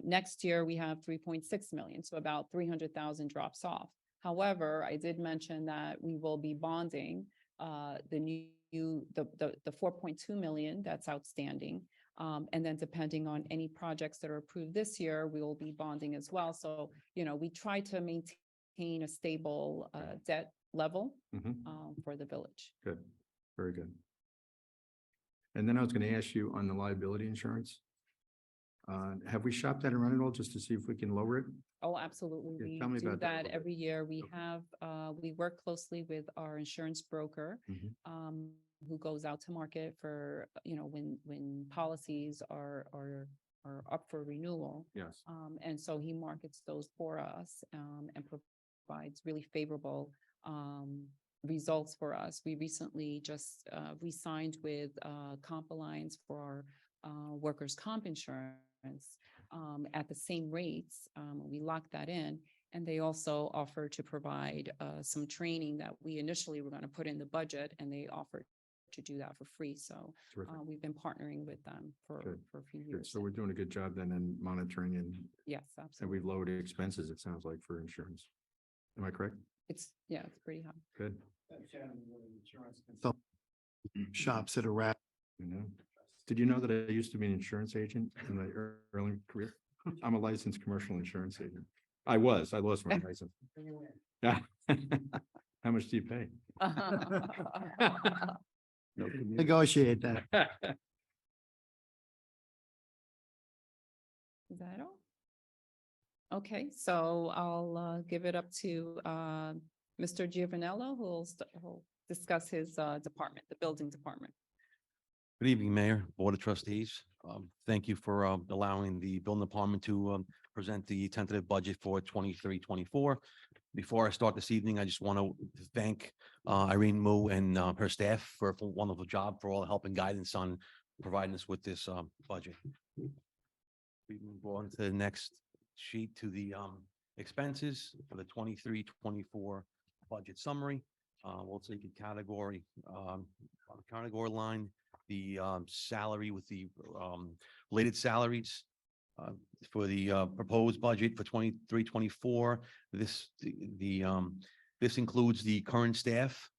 Next year, we have 3.6 million, so about 300,000 drops off. However, I did mention that we will be bonding the 4.2 million that's outstanding. And then depending on any projects that are approved this year, we will be bonding as well. So, we try to maintain a stable debt level Mhm. for the village. Good, very good. And then I was going to ask you on the liability insurance. Have we shopped that around at all just to see if we can lower it? Oh, absolutely. Yeah, We tell me do about that a that little bit. every year. We Okay. have, we work closely with our insurance broker, Mhm. who goes out to market for, when policies are up for renewal. Yes. And so he markets those for us, and provides really favorable, results for us. We recently just, re-signed with, Comp Alliance for our, workers' comp insurance, at the same rates. We locked that in. And they also offer to provide, some training that we initially were going to put in the budget, and they offered to do that for free. So, Terrific. we've been partnering with them for Good, a few Good. years. So we're doing a good job then in monitoring Yes, and absolutely. we've lowered expenses, it sounds like, for insurance. Am I correct? It's pretty high. Good. So shops at around. You know, did you know that I used to be an insurance agent in my early career? I'm a licensed commercial insurance agent. I lost my license. Yeah. How much do you pay? No commute. Negotiate that. Is that all? Okay, so I'll give it up to Mr. Giovanello, who'll discuss his department, the building department. Good evening, Mayor, Board of Trustees. Thank you for allowing the building department to present the tentative budget for 23-24. Before I start this evening, I just want to thank Irene Mu and her staff for a wonderful job, for all the help and guidance on providing us with this budget. We move on to the next sheet, to the expenses for the 23-24 budget summary. We'll take a category, on the category line, the salary with the related salaries for the proposed budget for 23-24. This this includes the current staff,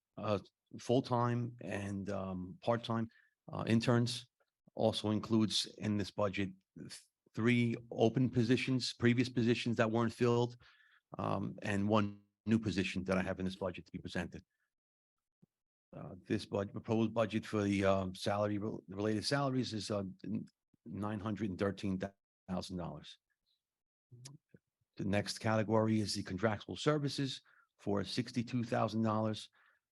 full-time and part-time interns. Also includes in this budget 3 open positions, previous positions that weren't filled, and 1 new position that I have in this budget to be presented. This proposed budget for the related salaries is $913,000. The next category is the contractual services for $62,000.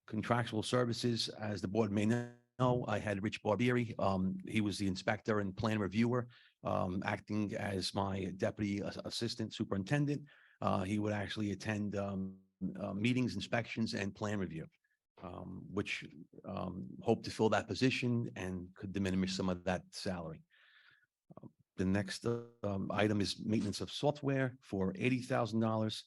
Contractual services, as the board may know, I had Rich Barbieri. He was the inspector and plan reviewer, acting as my deputy assistant superintendent. He would actually attend meetings, inspections, and plan review, which hope to fill that position and could diminish some of that salary. The next item is maintenance of software for $80,000.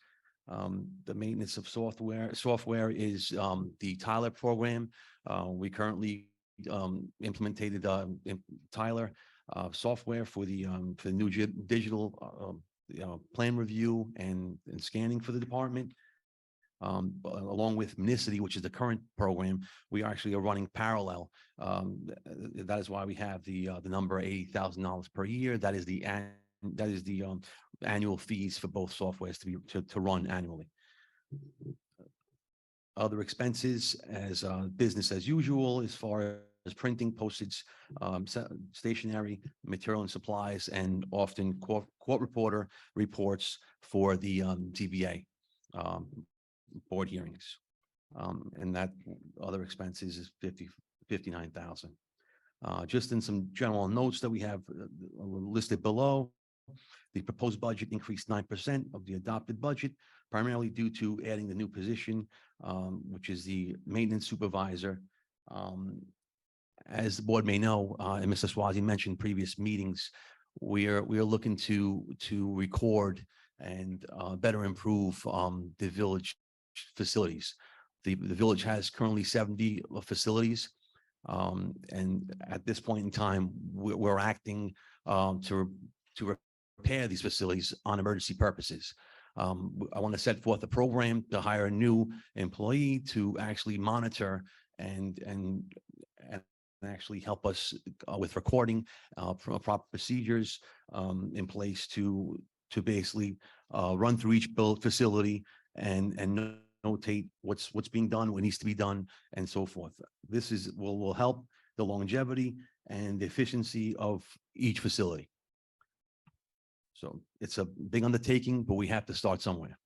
The maintenance of software is the Tyler program. We currently implemented Tyler software for the new digital plan review and scanning for the department. Along with Municity, which is the current program, we actually are running parallel. That is why we have the number $80,000 per year. That is the annual fees for both softwares to run annually. Other expenses as business as usual, as far as printing, postage, stationery, material and supplies, and often court reporter reports for the ZBA board hearings. And that other expenses is $59,000. Just in some general notes that we have listed below, the proposed budget increased 9% of the adopted budget, primarily due to adding the new position, which is the maintenance supervisor. As the board may know, and Mr. Swazi mentioned previous meetings, we are looking to record and better improve the village facilities. The village has currently 70 facilities. And at this point in time, we're acting to repair these facilities on emergency purposes. I want to set forth a program to hire a new employee to actually monitor and actually help us with recording, proper procedures in place to basically run through each build facility and notate what's being done, what needs to be done, and so forth. This will help the longevity and efficiency of each facility. So it's a big undertaking, but we have to start somewhere.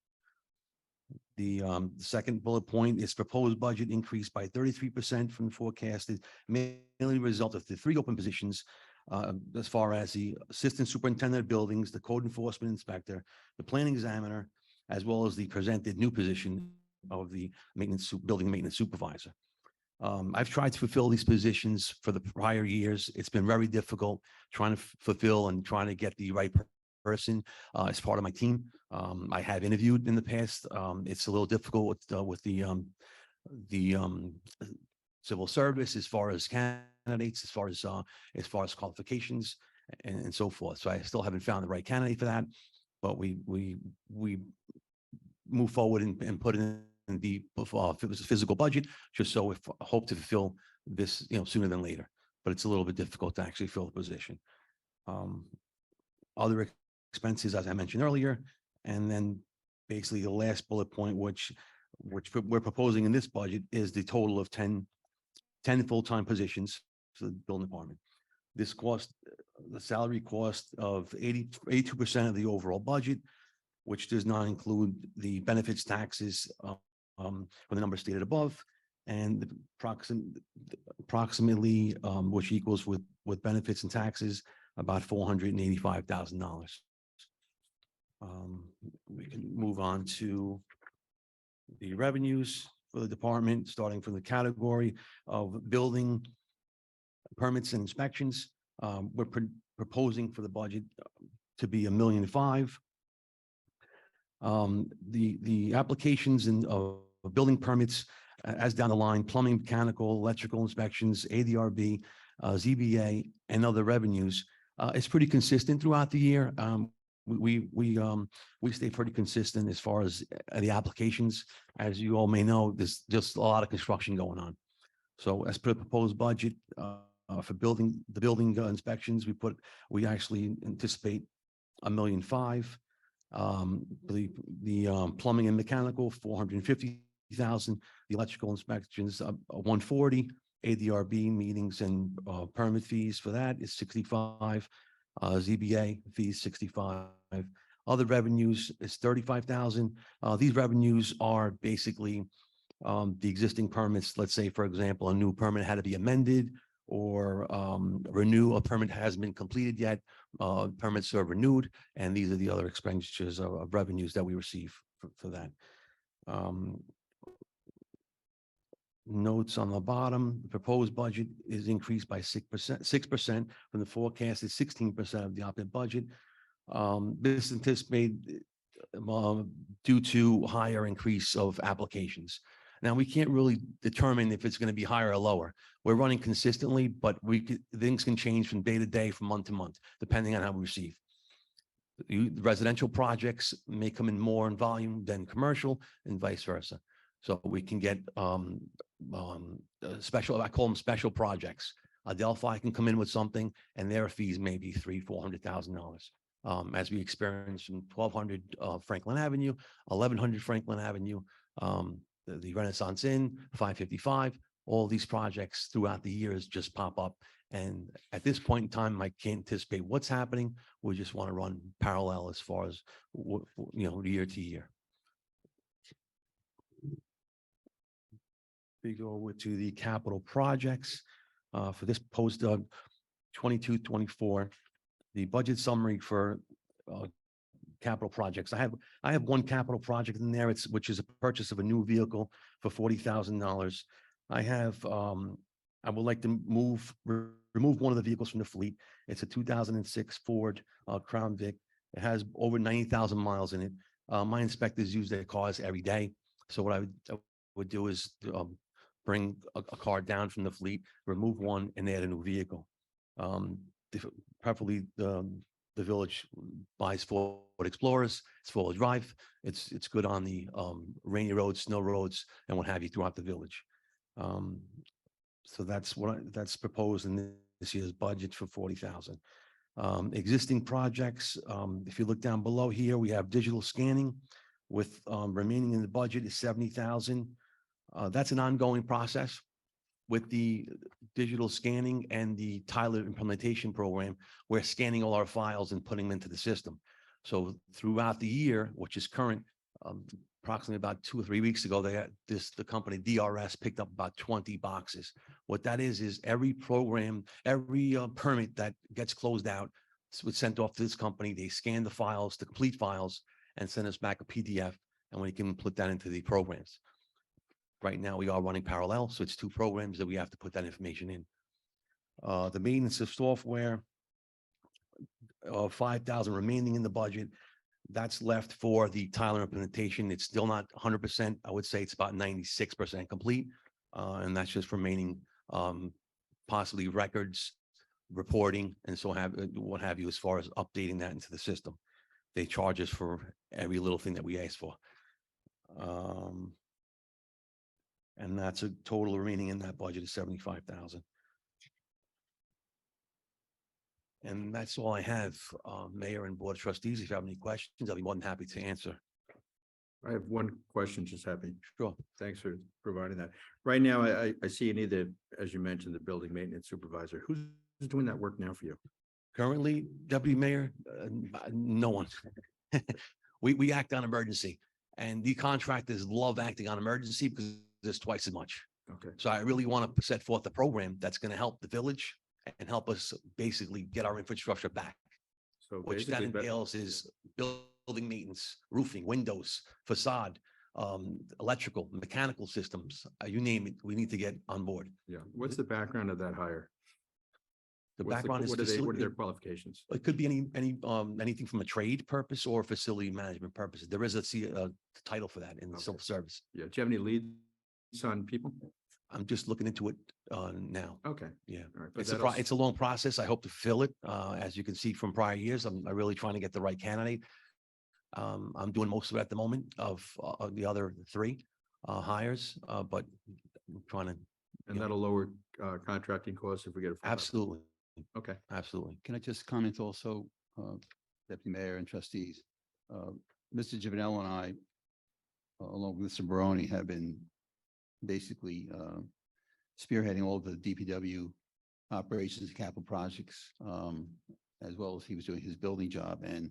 The second bullet point is proposed budget increased by 33% from the forecasted, mainly a result of the 3 open positions as far as the assistant superintendent of buildings, the code enforcement inspector, the planning examiner, as well as the presented new position of the building maintenance supervisor. I've tried to fulfill these positions for the prior years. It's been very difficult trying to fulfill and trying to get the right person as part of my team. I have interviewed in the past. It's a little difficult with the civil service as far as candidates, as far as qualifications and so forth. So I still haven't found the right candidate for that, but we move forward and put in the physical budget, just so we hope to fulfill this, sooner than later. But it's a little bit difficult to actually fill the position. Other expenses, as I mentioned earlier, and then basically the last bullet point, which we're proposing in this budget, is the total of 10 full-time positions for the building department. This cost, the salary cost of 82% of the overall budget, which does not include the benefits taxes from the number stated above, and approximately, which equals with benefits and taxes, about $485,000. We can move on to the revenues for the department, starting from the category of building permits and inspections. We're proposing for the budget to be $1.5 million. The applications of building permits, as down the line, plumbing, mechanical, electrical inspections, ADRB, ZBA, and other revenues, it's pretty consistent throughout the year. We stay pretty consistent as far as the applications. As you all may know, there's just a lot of construction going on. So as per the proposed budget for the building inspections, we actually anticipate $1.5 million. The plumbing and mechanical, $450,000. The electrical inspections, $140,000. ADRB meetings and permit fees for that is $65,000. ZBA fees $65,000. Other revenues is $35,000. These revenues are basically the existing permits. Let's say, for example, a new permit had to be amended, or a permit hasn't been completed yet. Permits are renewed, and these are the other expenditures of revenues that we receive for that. Notes on the bottom, the proposed budget is increased by 6% from the forecasted 16% of the operating budget. This is anticipated due to higher increase of applications. Now, we can't really determine if it's going to be higher or lower. We're running consistently, but things can change from day to day, from month to month, depending on how we receive. Residential projects may come in more in volume than commercial, and vice versa. So we can get special, I call them special projects. Adelphi can come in with something, and their fees may be $300,000-$400,000. As we experienced from 1200 Franklin Avenue, 1100 Franklin Avenue, the Renaissance Inn, 555, all these projects throughout the years just pop up. And at this point in time, I can't anticipate what's happening. We just want to run parallel as far as, year to year. We go over to the capital projects for this post 22-24. The budget summary for capital projects. I have one capital project in there, which is a purchase of a new vehicle for $40,000. I would like to remove one of the vehicles from the fleet. It's a 2006 Ford Crown Vic. It has over 90,000 miles in it. My inspectors use their cars every day. So what I would do is bring a car down from the fleet, remove one, and add a new vehicle. Preferably the village buys Ford Explorers. It's four-wheel drive. It's good on the rainy roads, snow roads, and what have you throughout the village. So that's that's proposed in this year's budget for 40,000. Existing projects, if you look down below here, we have digital scanning with, remaining in the budget is 70,000. That's an ongoing process with the digital scanning and the Tyler implementation program. We're scanning all our files and putting them into the system. So throughout the year, which is current, approximately about 2 or 3 weeks ago, the company DRS picked up about 20 boxes. What that is every program, every permit that gets closed out was sent off to this company. They scan the files, the complete files, and send us back a PDF, and we can put that into the programs. Right now, we are running parallel, so it's 2 programs that we have to put that information in. The maintenance of software, 5,000 remaining in the budget. That's left for the Tyler implementation. It's still not 100%. I would say it's about 96% complete. And that's just remaining, possibly records, reporting, and so what have you, as far as updating that into the system. They charge us for every little thing that we ask for. And that's a total remaining in that budget of 75,000. And that's all I have, Mayor and Board of Trustees. If you have any questions, I'll be more than happy to answer. I have one question, just happy. Sure. Thanks for providing that. Right now, I see you need the, as you mentioned, the building maintenance supervisor. Who's doing that work now for you? Currently, Deputy Mayor, no one. We act on emergency, and the contractors love acting on emergency because there's twice as much. Okay. So I really want to set forth a program that's going to help the village and help us basically get our infrastructure back. So Which that basically, entails is building maintenance, roofing, windows, facade, electrical, mechanical systems, you name it, we need to get on board. yeah. What's the background of that hire? The What's background is what are they, what are facility- their qualifications? It could be anything from a trade purpose or facility management purposes. There is a title for that in the civil service. Yeah. Do you have any leads on people? I'm just looking into it now. Okay. Yeah. All right. But It's that'll- it's a long process. I hope to fill it. As you can see from prior years, I'm really trying to get the right candidate. I'm doing most of it at the moment of the other 3 hires, but I'm trying to. And that'll lower contracting costs if we get a. Absolutely. Okay. Absolutely. Can I just comment also, Deputy Mayor and trustees? Mr. Giovanello and I, along with Mr. Baroni, have been basically spearheading all the DPW operations and capital projects, as well as he was doing his building job. And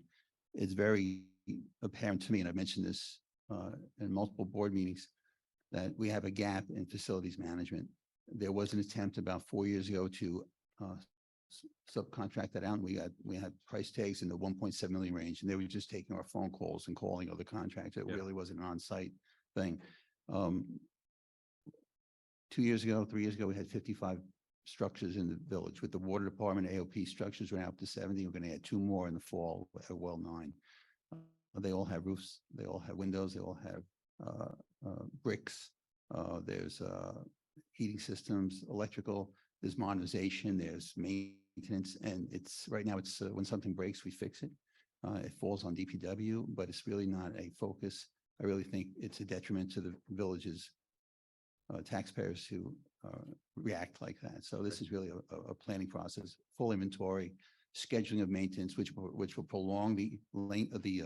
it's very apparent to me, and I've mentioned this in multiple board meetings, that we have a gap in facilities management. There was an attempt about 4 years ago to subcontract that out. And we had price tags in the 1.7 million range, and they were just taking our phone calls and calling other contractors. It Yeah. really wasn't an on-site thing. 2 years ago, 3 years ago, we had 55 structures in the village. With the water department, AOP structures went out to 70. We're going to add 2 more in the fall, at well 9. They all have roofs, they all have windows, they all have bricks. There's heating systems, electrical, there's modernization, there's maintenance, and it's right now it's when something breaks, we fix it. It falls on DPW, but it's really not a focus. I really think it's a detriment to the village's taxpayers who react like that. So this is really a planning process, full inventory, scheduling of maintenance, which will prolong the length of the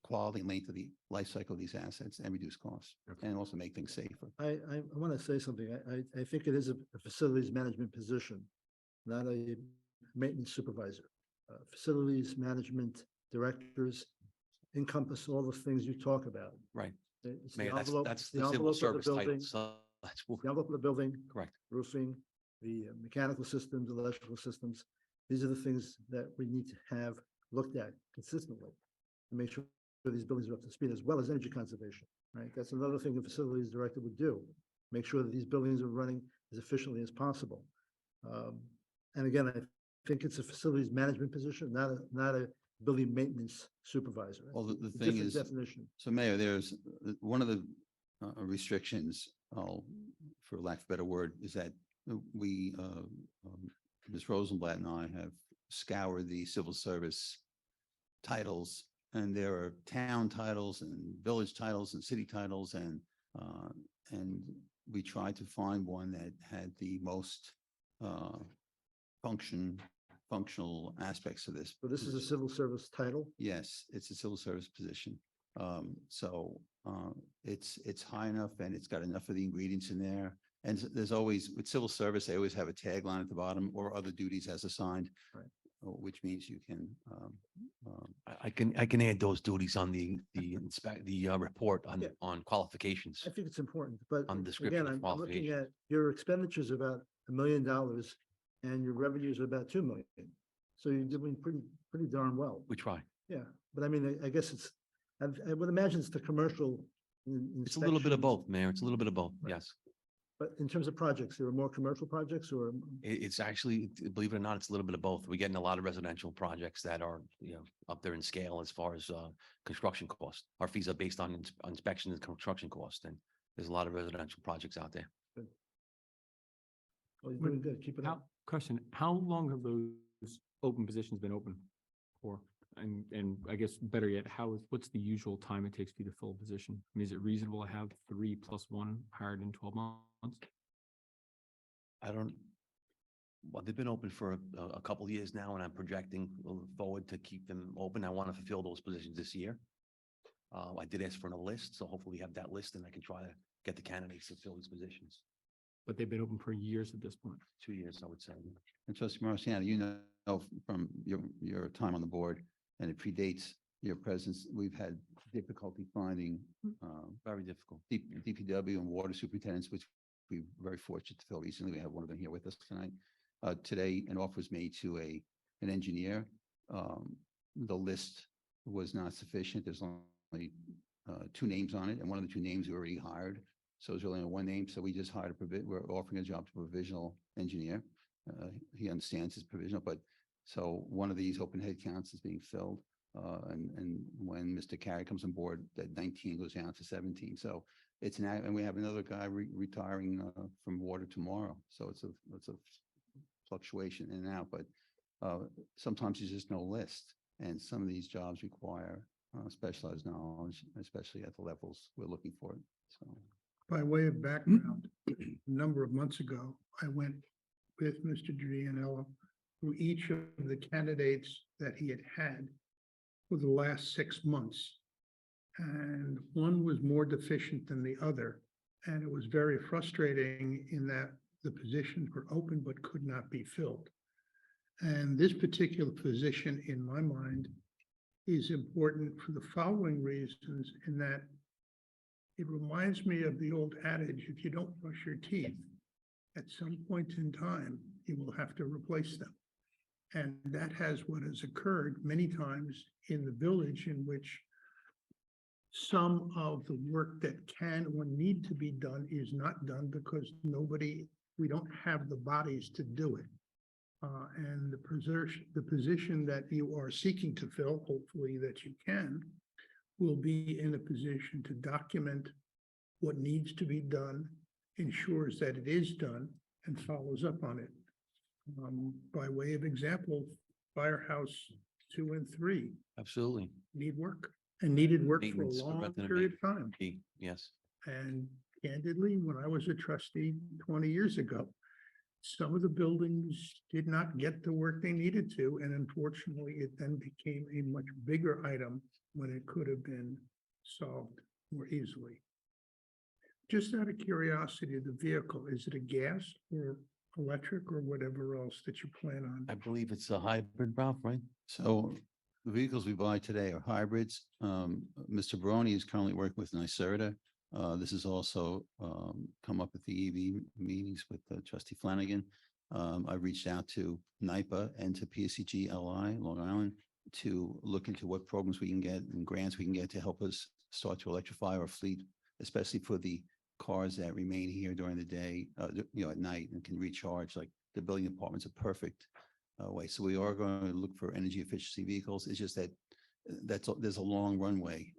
quality and length of the life cycle of these assets and reduce costs, Okay. and also make things safer. I want to say something. I think it is a facilities management position, not a maintenance supervisor. Facilities management directors encompass all the things you talk about. Right. It's the Mayor, envelope- that's the the civil envelope of the service title. building, So that's The envelope of the building, correct. roofing, the mechanical systems, electrical systems. These are the things that we need to have looked at consistently to make sure these buildings are up to speed, as well as energy conservation, right? That's another thing the facilities director would do. Make sure that these buildings are running as efficiently as possible. And again, I think it's a facilities management position, not a building maintenance supervisor. Well, the It's a thing different is, definition. so Mayor, there's one of the restrictions, for lack of a better word, is that we, Ms. Rosenblatt and I have scoured the civil service titles, and there are town titles and village titles and city titles, and And we tried to find one that had the most functional aspects of this. So this is a position. civil service title. Yes, it's a civil service position. It's high enough and it's got enough of the ingredients in there. And there's always, with civil service, they always have a tagline at the bottom or other duties as assigned. Right. Which means you can, I can add those duties on the report Yeah. on qualifications. I think it's important, but On description again, of I'm looking qualification. at your expenditures about $1 million and your revenues are about 2 million. So you're doing pretty darn well. We try. Yeah, but I mean, I guess it's, I would imagine it's the commercial. It's a little bit of inspections. both, Mayor. It's a little bit of both. Right. Yes. But in terms of projects, there are more commercial projects or? It's actually, believe it or not, it's a little bit of both. We're getting a lot of residential projects that are, up there in scale as far as construction cost. Our fees are based on inspection and construction cost, and there's a lot of residential projects out there. Well, you're doing good. Keep it up. Question, how long have those open positions been open for? And I guess better yet, what's the usual time it takes for you to fill a position? I mean, is it reasonable to have 3 + 1 hired in 12 months? Well, they've been open for a couple of years now, and I'm projecting forward to keep them open. I want to fulfill those positions this year. I did ask for a list, so hopefully we have that list and I can try to get the candidates to fill these positions. But they've been open for years at this point. 2 years, I would say. and trustee Marciano, from your time on the board, and it predates your presence, we've had difficulty finding Very difficult. DPW and water superintendents, which we're very fortunate to fill recently. We have one of them here with us tonight. Today, an offer was made to an engineer. The list was not sufficient. There's only 2 names on it, and one of the 2 names we already hired. So it's really only 1 name. So we just hired we're offering a job to a provisional engineer. He understands his provisional, but so one of these open head counts is being filled. And when Mr. Carey comes on board, that 19 goes down to 17. So it's and we have another guy retiring from water tomorrow. So it's a fluctuation in and out, but sometimes there's just no list. And some of these jobs require specialized knowledge, especially at the levels we're looking for it. So. By way of background, a number of months ago, I went with Mr. Gianello through each of the candidates that he had for the last 6 months. And one was more deficient than the other. And it was very frustrating in that the positions were open but could not be filled. And this particular position, in my mind, is important for the following reasons, in that it reminds me of the old adage, if you don't brush your teeth, at some point in time, you will have to replace them. And that has what has occurred many times in the village, in which some of the work that can or need to be done is not done because we don't have the bodies to do it. And the position that you are seeking to fill, hopefully that you can, will be in a position to document what needs to be done, ensures that it is done, and follows up on it. By way of example, Firehouse 2 and 3 Absolutely. need work, and needed work for a Maintenance, long preventative period of time. Yes. And candidly, when I was a trustee 20 years ago, some of the buildings did not get the work they needed to, and unfortunately, it then became a much bigger item when it could have been solved more easily. Just out of curiosity, the vehicle, is it a gas or electric or whatever else that you plan on? I believe it's a hybrid, Ralph, right? So the vehicles we buy today are hybrids. Mr. Baroni is currently working with NYSERDA. This has also come up at the EV meetings with Trustee Flanagan. I reached out to NYPA and to PSCG LI, Long Island, to look into what programs we can get and grants we can get to help us start to electrify our fleet, especially for the cars that remain here during the day, at night and can recharge. Like the building department's a perfect way. So we are going to look for energy efficiency vehicles. It's just that there's a long runway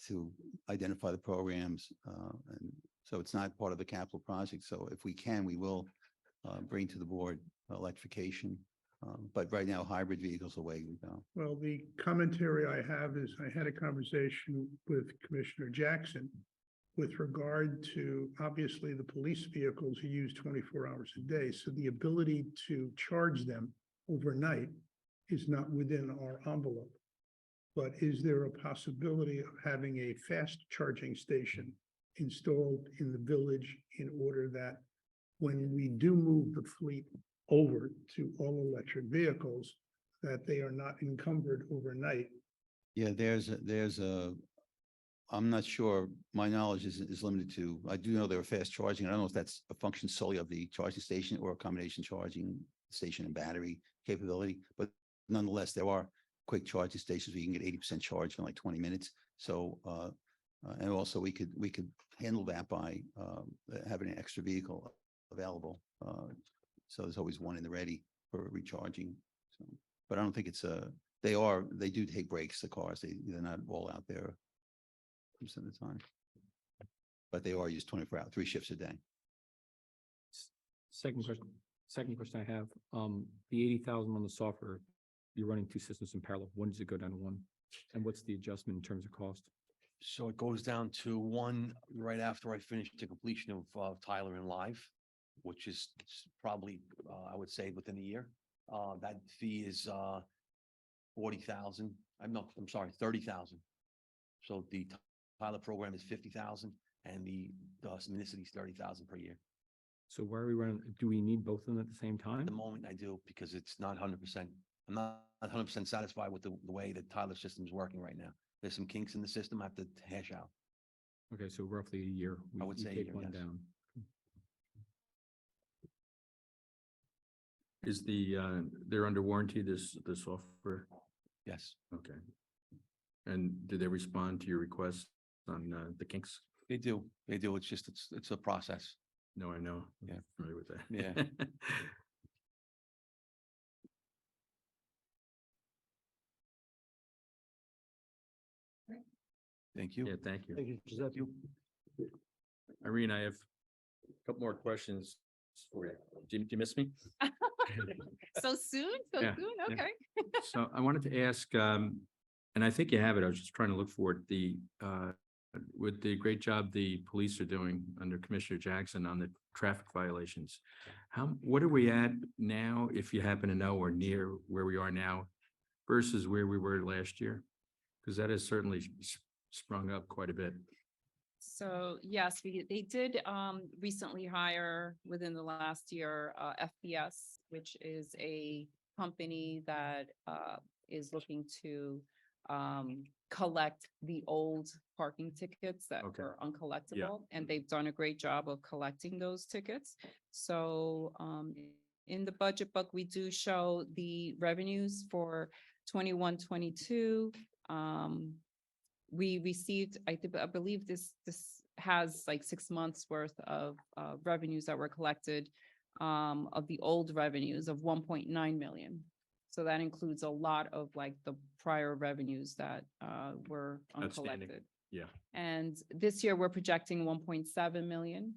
to identify the programs. And so it's not part of the capital project. So if we can, we will bring to the board electrification. But right now, hybrid vehicles are the way we go. Well, the commentary I have is I had a conversation with Commissioner Jackson, with regard to, obviously, the police vehicles are used 24 hours a day, so the ability to charge them overnight is not within our envelope. But is there a possibility of having a fast charging station installed in the village in order that when we do move the fleet over to all electric vehicles, that they are not encumbered overnight? Yeah, I'm not sure, my knowledge is limited to, I do know they were fast charging. I don't know if that's a function solely of the charging station or a combination charging station and battery capability, but nonetheless, there are quick charging stations where you can get 80% charge in like 20 minutes. So, and also we could handle that by having an extra vehicle available. So there's always one in the ready for recharging. So, but I don't think they do take breaks, the cars, they're not all out there percent of the time. But they are used 24 hours, 3 shifts a day. Second question I have, the 80,000 on the software, you're running 2 systems in parallel. When does it go down to 1? And what's the adjustment in terms of cost? So it goes down to 1 right after I finish the completion of Tyler and Live, which is probably, I would say within a year. That fee is 40,000. I'm sorry, 30,000. So the Tyler program is 50,000 and the municipality is 30,000 per year. So why are we running, do we need both of them at the same At time? the moment I do, because it's not 100%. I'm not 100% satisfied with the way the Tyler system is working right now. There's some kinks in the system I have to hash out. Okay, so roughly a year. I would we say a take year, one yes. down. Is they're under warranty, the software? Yes, Okay. And did they respond to your request on the kinks? they do. They do. It's just, it's a process. No, I know. I'm Yeah. familiar with that. Yeah. Thank you. Yeah, thank you. Thank you, Giuseppe. Irene, I have a couple more questions for you. Did you miss me? So soon, so Yeah, soon, yeah. okay. So I wanted to ask, and I think you have it, I was just trying to look for it, with the great job the police are doing under Commissioner Jackson on the traffic violations. What are we at now, if you happen to know, or near where we are now versus where we were last year? Because that has certainly sprung up quite a bit. So yes, they did recently hire within the last year FPS, which is a company that is looking to collect the old parking tickets that Okay. were uncollectible, and they've done a great job of collecting those tickets. So in the budget book, we do show the revenues for 21-22. We received, I believe this has like 6 months worth of revenues that were collected of the old revenues of 1.9 million. So that includes a lot of like the prior revenues that were Outstanding. uncollected. Yeah. And this year we're projecting 1.7 million.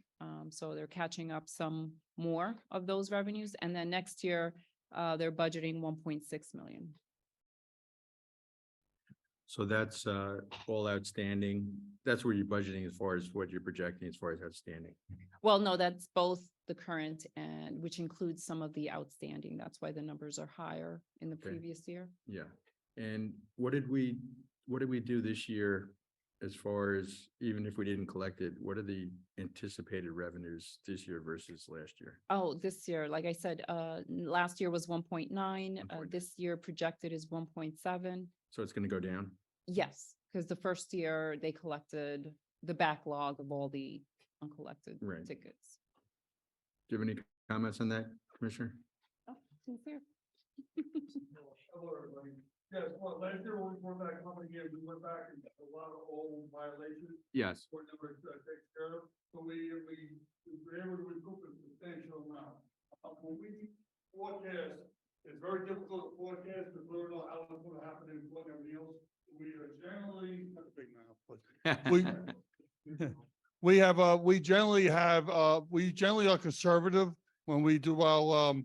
So they're catching up some more of those revenues. And then next year, they're budgeting 1.6 million. So that's all outstanding. That's where you're budgeting as far as what you're projecting as far as outstanding. Well, no, that's both the current and which includes some of the outstanding. That's why the numbers are higher in the Okay. previous year. Yeah. And what did we do this year as far as, even if we didn't collect it, what are the anticipated revenues this year versus last year? Oh, this year, like I said, last year was 1.9. 1.9. This year projected is 1.7. So it's going to go down? Yes, because the first year they collected the backlog of all the uncollected Right. tickets. Do you have any comments on that, Commissioner? Oh, sincere. Hello, everybody. Yes, well, last year when we went back, how many years we went back and got a lot of old violations, Yes. were never taken care of. So we were able to recoup a substantial amount. When we forecast, it's very difficult to forecast because we don't know how it's gonna happen in one everything else. We are generally, not big now, but we generally are conservative when we do our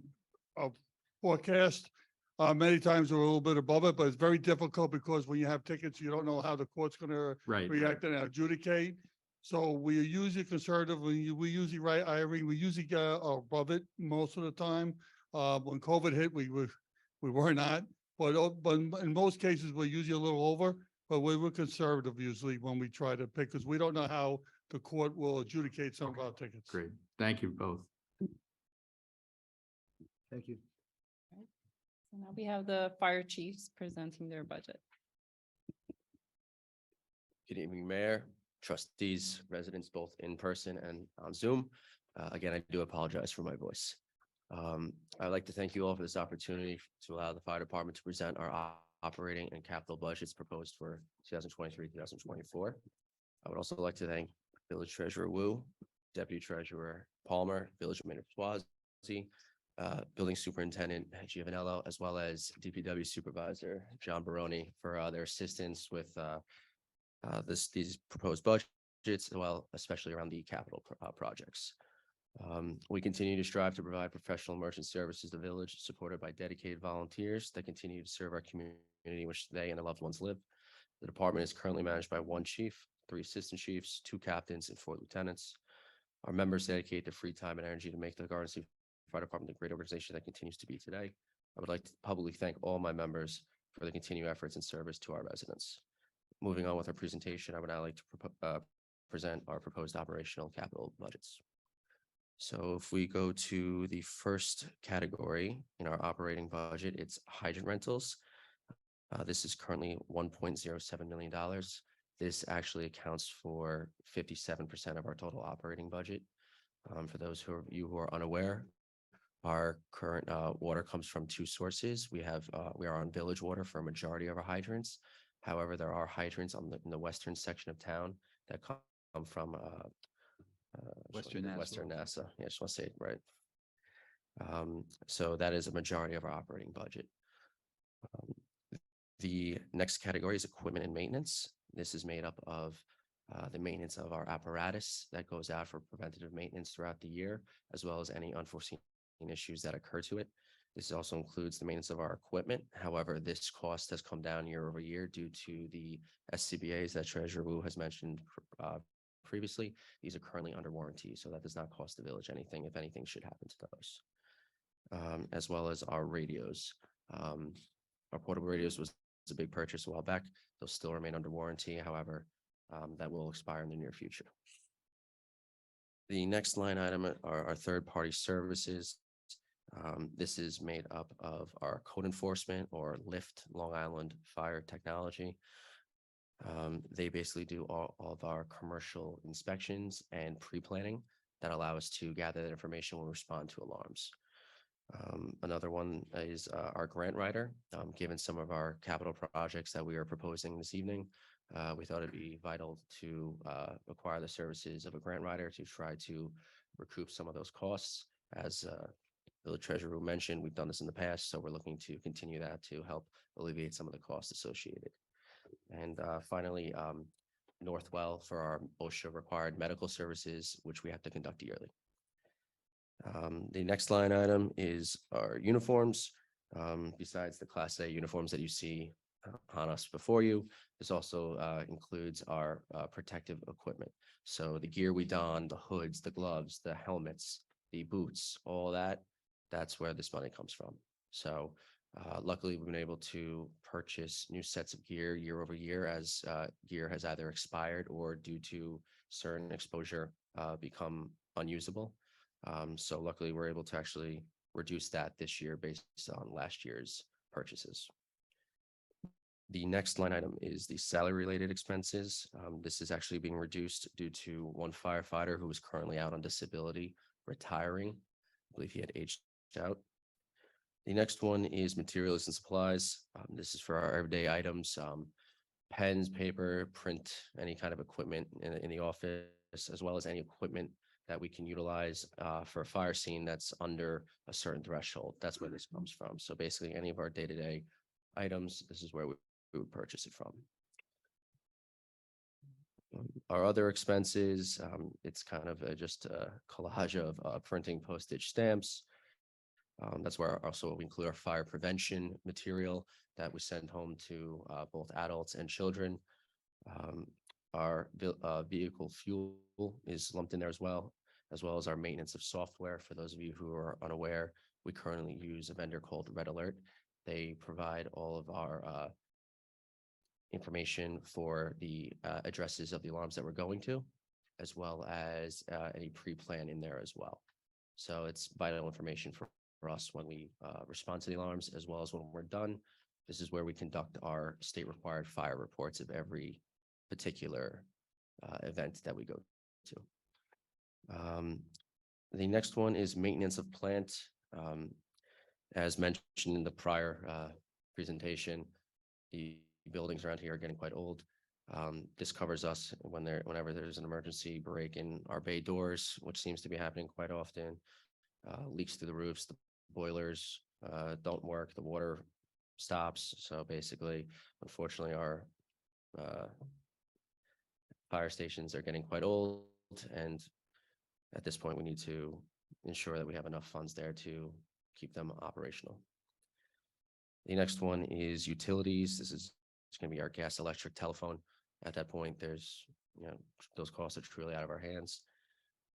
forecast. Many times we're a little bit above it, but it's very difficult because when you have tickets, you don't know how the court's gonna Right. react and adjudicate. So we are usually conservative, we usually, right, Irene, we usually are above it most of the time. When COVID hit, we were not, but in most cases, we're usually a little over, but we were conservative usually when we try to pick, because we don't know how the court will adjudicate some of our tickets. Great. Thank you both. Thank you. So now we have the fire chiefs presenting their budget. Good evening, Mayor, trustees, residents, both in person and on Zoom. Again, I do apologize for my voice. I'd like to thank you all for this opportunity to allow the fire department to present our operating and capital budgets proposed for 2023, 2024. I would also like to thank Village Treasurer Wu, Deputy Treasurer Palmer, Village Administrator Swazi, Building Superintendent Giovanello, as well as DPW Supervisor John Baroni for their assistance with these proposed budgets, as well, especially around the capital projects. We continue to strive to provide professional merchant services to the village, supported by dedicated volunteers that continue to serve our community in which they and their loved ones live. The department is currently managed by 1 chief, 3 assistant chiefs, 2 captains, and 4 lieutenants. Our members dedicate their free time and energy to make the Garden City Fire Department the great organization that continues to be today. I would like to publicly thank all my members for the continued efforts and service to our residents. Moving on with our presentation, I would now like to present our proposed operational capital budgets. So if we go to the first category in our operating budget, it's hydrant rentals. This is currently $1.07 million. This actually accounts for 57% of our total operating budget. For those who are unaware, our current water comes from 2 sources. We are on village water for a majority of our hydrants. However, there are hydrants in the western section of town that come from Western Nassau. Western Nassau. Yeah, I just want to say it right. So that is a majority of our operating budget. The next category is equipment and maintenance. This is made up of the maintenance of our apparatus that goes out for preventative maintenance throughout the year, as well as any unforeseen issues that occur to it. This also includes the maintenance of our equipment. However, this cost has come down year over year due to the SCBAs that Treasurer Wu has mentioned previously. These are currently under warranty, so that does not cost the village anything if anything should happen to those. As well as our radios. Our portable radios was a big purchase a while back. They'll still remain under warranty. However, that will expire in the near future. The next line item are our third-party services. This is made up of our code enforcement or LIFT, Long Island Fire Technology. They basically do all of our commercial inspections and pre-planning that allow us to gather that information when we respond to alarms. Another one is our grant writer. Given some of our capital projects that we are proposing this evening, we thought it'd be vital to acquire the services of a grant writer to try to recoup some of those costs. As the treasurer mentioned, we've done this in the past, so we're looking to continue that to help alleviate some of the costs associated. And finally, Northwell for our OSHA required medical services, which we have to conduct yearly. The next line item is our uniforms. Besides the Class A uniforms that you see on us before you, this also includes our protective equipment. So the gear we don, the hoods, the gloves, the helmets, the boots, all that, that's where this money comes from. So luckily, we've been able to purchase new sets of gear year over year as gear has either expired or due to certain exposure become unusable. So luckily, we're able to actually reduce that this year based on last year's purchases. The next line item is the salary-related expenses. This is actually being reduced due to one firefighter who is currently out on disability retiring. I believe he had aged out. The next one is materials and supplies. This is for our everyday items, pens, paper, print, any kind of equipment in the office, as well as any equipment that we can utilize for a fire scene that's under a certain threshold. That's where this comes from. So basically, any of our day-to-day items, this is where we would purchase it from. Our other expenses, it's kind of just a collage of printing postage stamps. That's where also we include our fire prevention material that we send home to both adults and children. our vehicle fuel is lumped in there as well as our maintenance of software. For those of you who are unaware, we currently use a vendor called Red Alert. They provide all of our information for the addresses of the alarms that we're going to, as well as any pre-plan in there as well. So it's vital information for us when we respond to the alarms, as well as when we're done. This is where we conduct our state required fire reports of every particular event that we go to. The next one is maintenance of plant. As mentioned in the prior presentation, the buildings around here are getting quite old. This covers us whenever there's an emergency break in our bay doors, which seems to be happening quite often. Leaks through the roofs, the boilers don't work, the water stops. So basically, unfortunately, our fire stations are getting quite old, and at this point, we need to ensure that we have enough funds there to keep them operational. The next one is utilities. It's going to be our gas, electric, telephone. At that point, there's, those costs are truly out of our hands.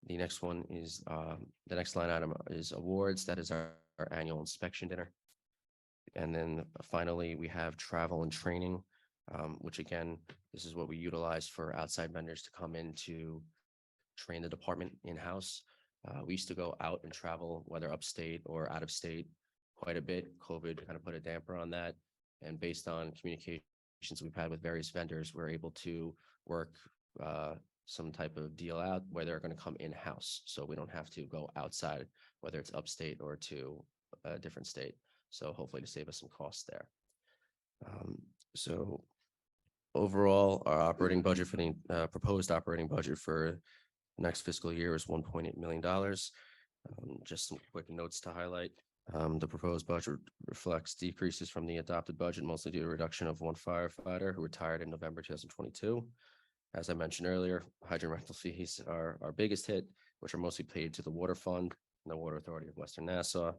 The next one is, the next line item is awards. That is our annual inspection dinner. And then finally, we have travel and training, which again, this is what we utilize for outside vendors to come in to train the department in-house. We used to go out and travel, whether upstate or out of state, quite a bit. COVID kind of put a damper on that. And based on communications we've had with various vendors, we're able to work some type of deal out where they're going to come in-house. So we don't have to go outside, whether it's upstate or to a different state. So hopefully to save us some costs there. So overall, our operating budget for the proposed operating budget for next fiscal year is $1.8 million. Just some quick notes to highlight. The proposed budget reflects decreases from the adopted budget, mostly due to a reduction of one firefighter who retired in November 2022. As I mentioned earlier, hydrant rental fees are our biggest hit, which are mostly paid to the Water Fund and the Water Authority of Western Nassau.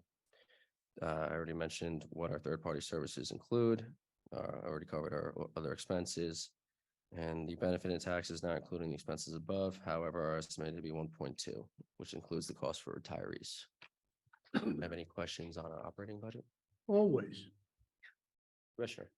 I already mentioned what our third-party services include. I already covered our other expenses. And the benefit and taxes not including the expenses above, however, are estimated to be 1.2, which includes the cost for retirees. Have any questions on our operating budget? Always. Commissioner?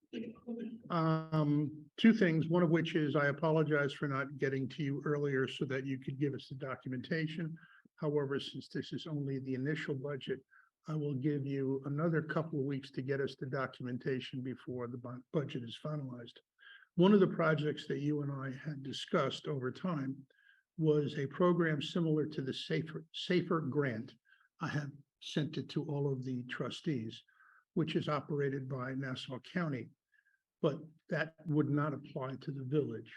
Two things, one of which is I apologize for not getting to you earlier so that you could give us the documentation. However, since this is only the initial budget, I will give you another couple of weeks to get us the documentation before the budget is finalized. One of the projects that you and I had discussed over time was a program similar to the Safer Grant. I have sent it to all of the trustees, which is operated by Nassau County, but that would not apply to the village.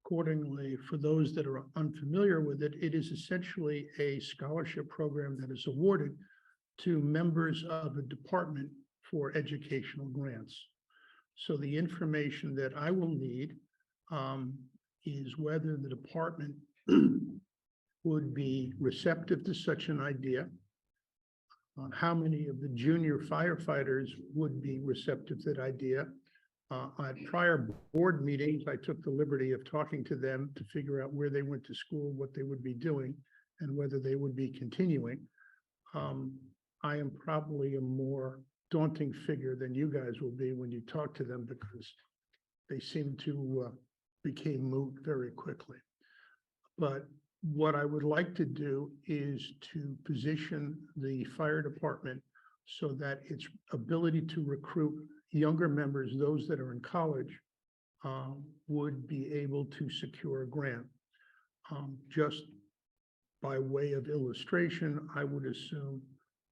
Accordingly, for those that are unfamiliar with it, it is essentially a scholarship program that is awarded to members of a department for educational grants. So the information that I will need is whether the department would be receptive to such an idea, how many of the junior firefighters would be receptive to that idea. At prior board meetings, I took the liberty of talking to them to figure out where they went to school, what they would be doing, and whether they would be continuing. I am probably a more daunting figure than you guys will be when you talk to them because they seem to became moot very quickly. But what I would like to do is to position the fire department so that its ability to recruit younger members, those that are in college, would be able to secure a grant. Just by way of illustration, I would assume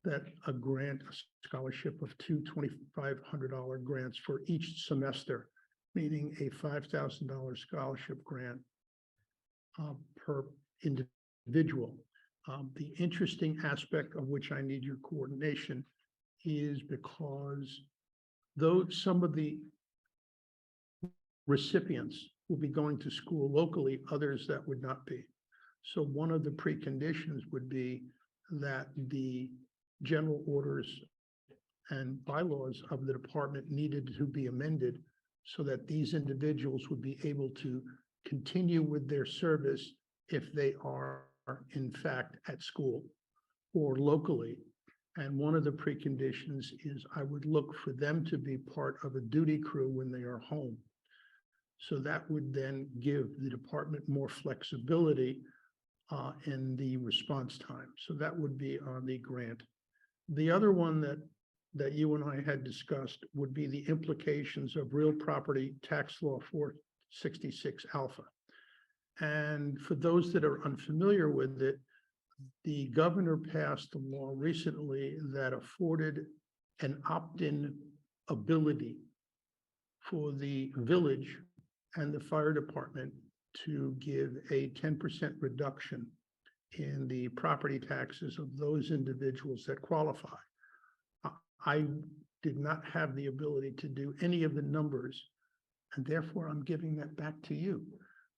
that a grant, a scholarship of two $2,500 grants for each semester, meaning a $5,000 scholarship grant per individual. The interesting aspect of which I need your coordination is because though some of the recipients will be going to school locally, others that would not be. So one of the preconditions would be that the general orders and bylaws of the department needed to be amended so that these individuals would be able to continue with their service if they are in fact at school or locally. And one of the preconditions is I would look for them to be part of a duty crew when they are home. So that would then give the department more flexibility in the response time. So that would be on the grant. The other one that you and I had discussed would be the implications of real property tax law 466 alpha. And for those that are unfamiliar with it, the governor passed a law recently that afforded an opt-in ability for the village and the fire department to give a 10% reduction in the property taxes of those individuals that qualify. I did not have the ability to do any of the numbers, and therefore I'm giving that back to you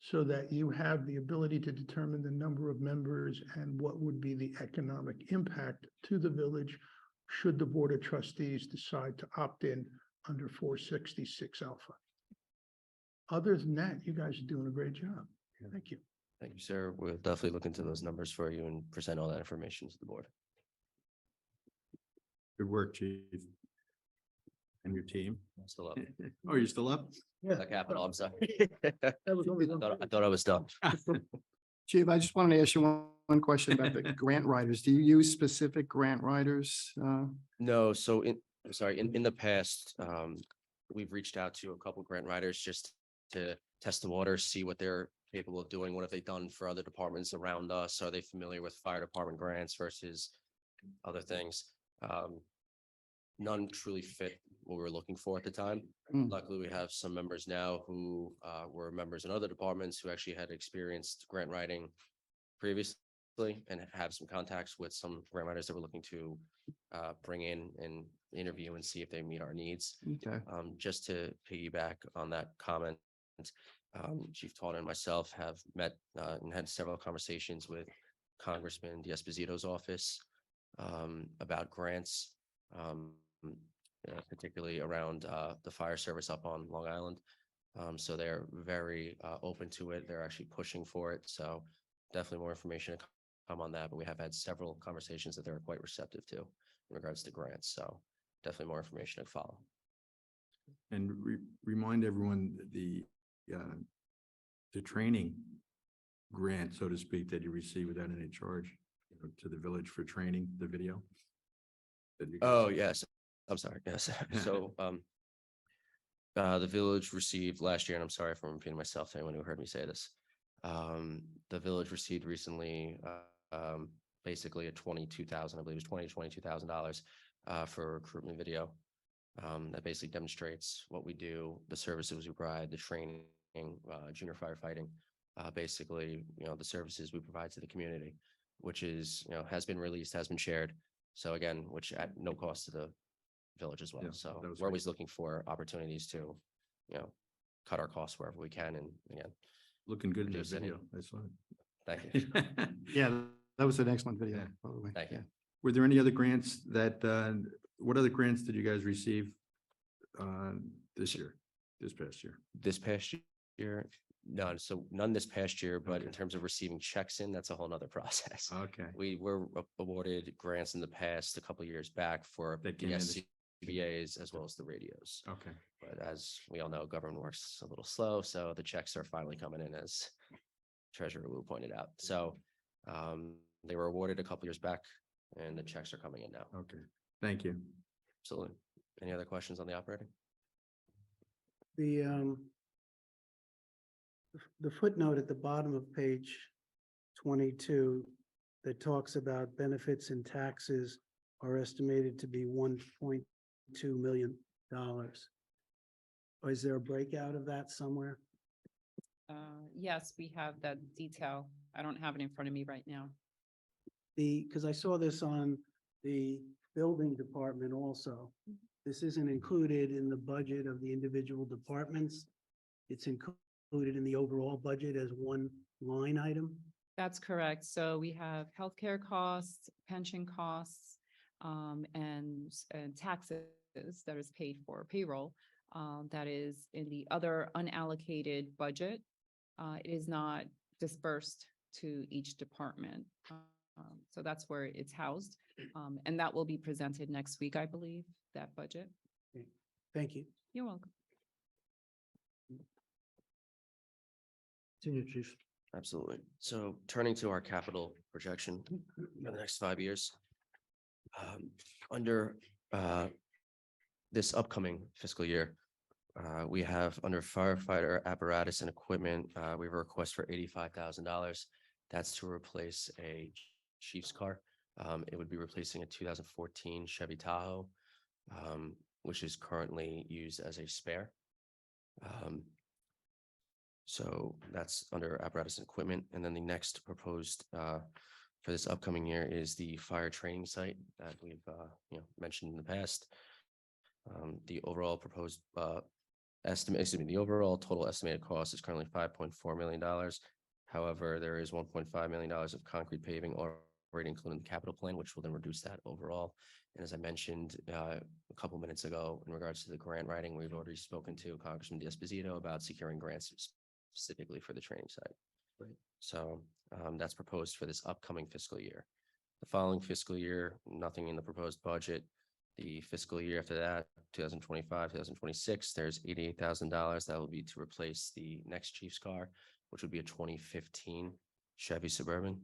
so that you have the ability to determine the number of members and what would be the economic impact to the village should the Board of Trustees decide to opt in under 466 alpha. Other than that, you guys are doing a great job. Thank you. Thank you, sir. We'll definitely look into those numbers for you and present all that information to the board. Good work, chief. And your team. I'm still up. Oh, you're still up? The capital, I'm sorry. That was only one. I thought I was done. Chief, I just wanted to ask you one question about the grant writers. Do you use specific grant writers? No, so I'm sorry, in the past, we've reached out to a couple grant writers just to test the water, see what they're capable of doing. What have they done for other departments around us? Are they familiar with fire department grants versus other things? None truly fit what we were looking for at the time. Mm. Luckily, we have some members now who were members in other departments who actually had experienced grant writing previously and have some contacts with some grant writers that we're looking to bring in and interview and see if they meet our needs. Okay. Just to piggyback on that comment, Chief Taunton and myself have met and had several conversations with Congressman D'Esposito's office about grants, particularly around the fire service up on Long Island. So they're very open to it. They're actually pushing for it. So definitely more information to come on that. But we have had several conversations that they're quite receptive to in regards to grants. So definitely more information to follow. And remind everyone the training grant, so to speak, that you receive without any charge, to the village for training, the video. that you guys- Oh, yes. I'm sorry. Yes. So, the village received last year, and I'm sorry if I'm repeating myself to anyone who heard me say this. The village received recently, basically a 22,000, I believe it was $22,000 for a recruitment video. That basically demonstrates what we do, the services we provide, the training, junior firefighting, basically, the services we provide to the community, which is, has been released, has been shared. So again, which at no cost to the village as well. Yeah, So that was we're great. always looking for opportunities to, cut our costs wherever we can. And again, Looking good in that Reduce any- video. I saw thank you. it. Yeah, that was an excellent video, Yeah. by the way. Thank you. Yeah. Were there any other grants what other grants did you guys receive this year, this past year? This past year, none. So none this past year, but in Okay. terms of receiving checks in, that's a whole nother process. Okay. We were awarded grants in the past, a couple of years back for That came the in this- SCBA's as well as the radios. Okay. But as we all know, government works a little slow, so the checks are finally coming in, as Treasurer Wu pointed out. So they were awarded a couple years back and the checks are coming in now. Okay. Thank you. Absolutely. Any other questions on the operating? The footnote at the bottom of page 22 that talks about benefits and taxes are estimated to be $1.2 million. Or is there a breakout of that somewhere? Yes, we have that detail. I don't have it in front of me right now. Because I saw this on the building department also. This isn't included in the budget of the individual departments. It's included in the overall budget as one line item. That's correct. So we have healthcare costs, pension costs, and taxes that is paid for payroll. That is in the other unallocated budget. It is not dispersed to each department. So that's where it's housed. And that will be presented next week, I believe, that budget. Thank you. You're welcome. Senior Chief. Absolutely. So turning to our capital projection for the next 5 years. Under this upcoming fiscal year, we have under firefighter apparatus and equipment, we have a request for $85,000. That's to replace a chief's car. It would be replacing a 2014 Chevy Tahoe, which is currently used as a spare. So that's under apparatus and equipment. And then the next proposed for this upcoming year is the fire training site that we've mentioned in the past. The overall proposed the overall total estimated cost is currently $5.4 million. However, there is $1.5 million of concrete paving already included in the capital plan, which will then reduce that overall. And as I mentioned a couple minutes ago, in regards to the grant writing, we've already spoken to Congressman D'Esposito about securing grants specifically for the training site. Right. So that's proposed for this upcoming fiscal year. The following fiscal year, nothing in the proposed budget. The fiscal year after that, 2025, 2026, there's $88,000 that will be to replace the next chief's car, which would be a 2015 Chevy Suburban.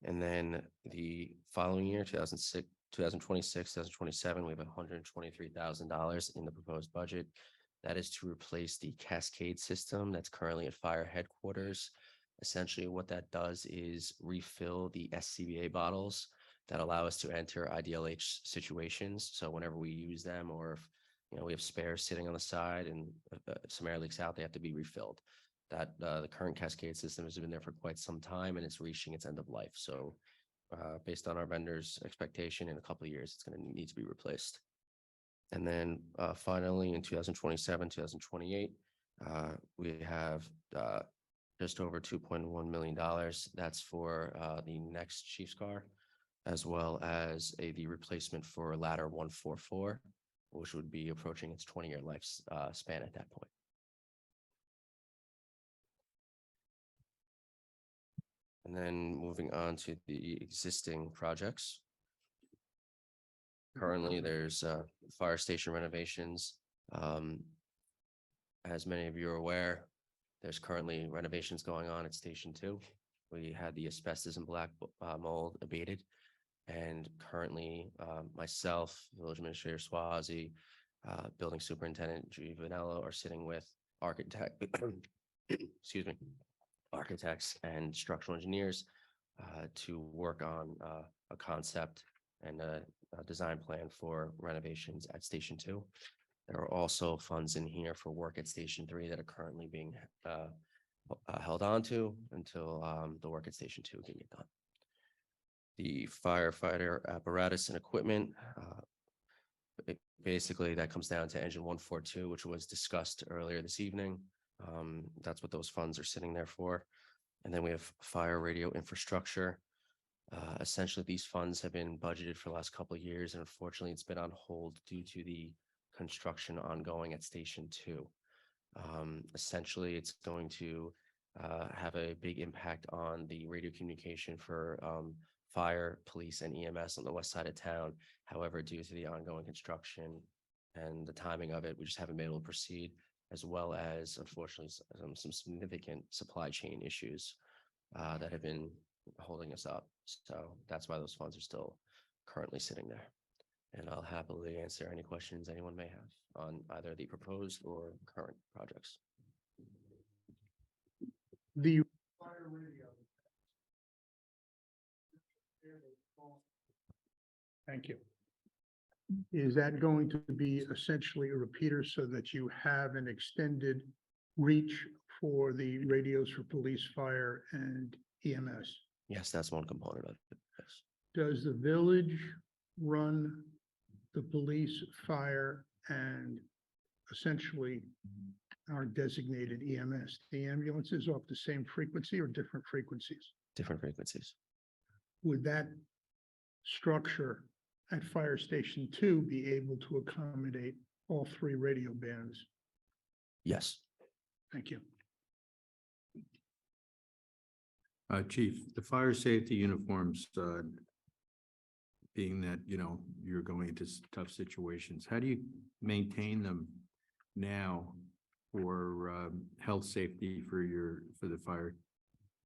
And then the following year, 2026, 2027, we have $123,000 in the proposed budget. That is to replace the cascade system that's currently at fire headquarters. Essentially, what that does is refill the SCBA bottles that allow us to enter IDLH situations. So whenever we use them, or if we have spares sitting on the side and some air leaks out, they have to be refilled. That the current cascade system has been there for quite some time and it's reaching its end of life. So based on our vendor's expectation, in a couple of years, it's going to need to be replaced. And then finally, in 2027, 2028, we have just over $2.1 million. That's for the next chief's car, as well as the replacement for ladder 144, which would be approaching its 20-year life span at that point. And then moving on to the existing projects. Currently, there's fire station renovations. As many of you are aware, there's currently renovations going on at Station 2. We had the asbestos and black mold abated. And currently, myself, Village Administrator Swazi, Building Superintendent Giovanello are sitting with architects and structural engineers to work on a concept and a design plan for renovations at Station 2. There are also funds in here for work at Station 3 that are currently being held on to until the work at Station 2 can get done. The firefighter apparatus and equipment, basically that comes down to engine 142, which was discussed earlier this evening. That's what those funds are sitting there for. And then we have fire radio infrastructure. Essentially, these funds have been budgeted for the last couple of years, and unfortunately, it's been on hold due to the construction ongoing at Station 2. Essentially, it's going to have a big impact on the radio communication for fire, police, and EMS on the west side of town. However, due to the ongoing construction and the timing of it, we just haven't been able to proceed, as well as, unfortunately, some significant supply chain issues that have been holding us up. So that's why those funds are still currently sitting there. And I'll happily answer any questions anyone may have on either the proposed or current projects. The fire radio. Thank you. Is that going to be essentially a repeater so that you have an extended reach for the radios for police, fire, and EMS? Yes, that's one component of it. Yes. Does the village run the police, fire, and essentially our designated EMS? The ambulances off the same frequency or different frequencies? Different frequencies. Would that structure at Fire Station 2 be able to accommodate all three radio bands? Yes. Thank you. Chief, the fire safety uniforms, being that, you know, you're going into tough situations, how do you maintain them now for health safety for the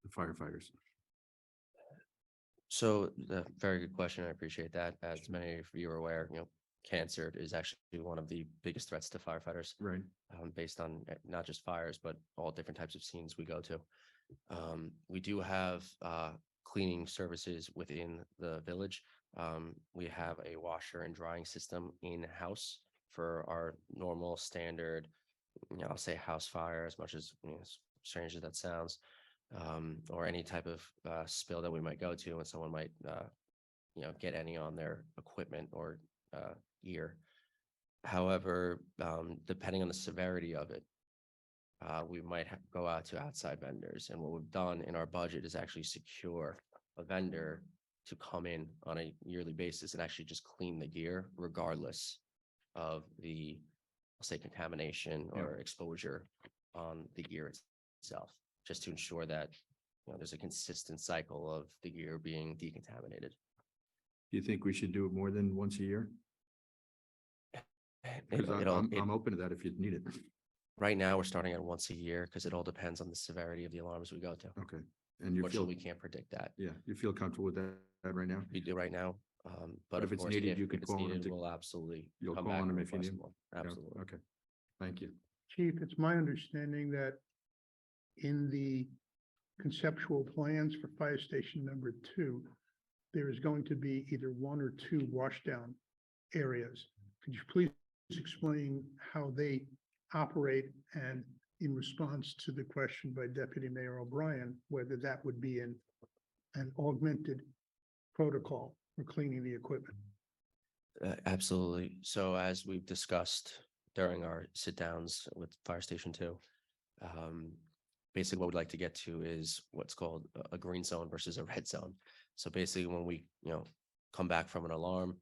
firefighters? So the very good question. I appreciate that. As many of you are aware, you know, cancer is actually one of the biggest threats to firefighters, Right. based on not just fires, but all different types of scenes we go to. We do have cleaning services within the village. We have a washer and drying system in-house for our normal standard, you know, I'll say house fire, as much as, you know, as strange as that sounds, or any type of spill that we might go to, and someone might, you know, get any on their equipment or gear. However, depending on the severity of it, we might go out to outside vendors. And what we've done in our budget is actually secure a vendor to come in on a yearly basis and actually just clean the gear regardless of the, I'll say, contamination or exposure on the gear itself, just to ensure that, you know, there's a consistent cycle of the gear being decontaminated. Do you think we should do it more than once a year? Because I'm open to that if you need it. Right now, we're starting at once a year because it all depends on the severity of the alarms we go to. Okay. And you feel, Unfortunately, we can't predict that. yeah, you feel comfortable with that right now? We do right now. But if of it's course, needed, if you could it's call them needed, to- we'll absolutely You'll come call back on and them if you request need. more. Yeah, Absolutely. Okay, thank you. Chief, it's my understanding that in the conceptual plans for fire station number 2, there is going to be either 1 or 2 washdown areas. Could you please explain how they operate, and in response to the question by Deputy Mayor O'Brien, whether that would be an augmented protocol for cleaning the equipment? Absolutely. So as we've discussed during our sit downs with Fire Station 2, basically what we'd like to get to is what's called a green zone versus a red zone. So basically when we, you know, come back from an alarm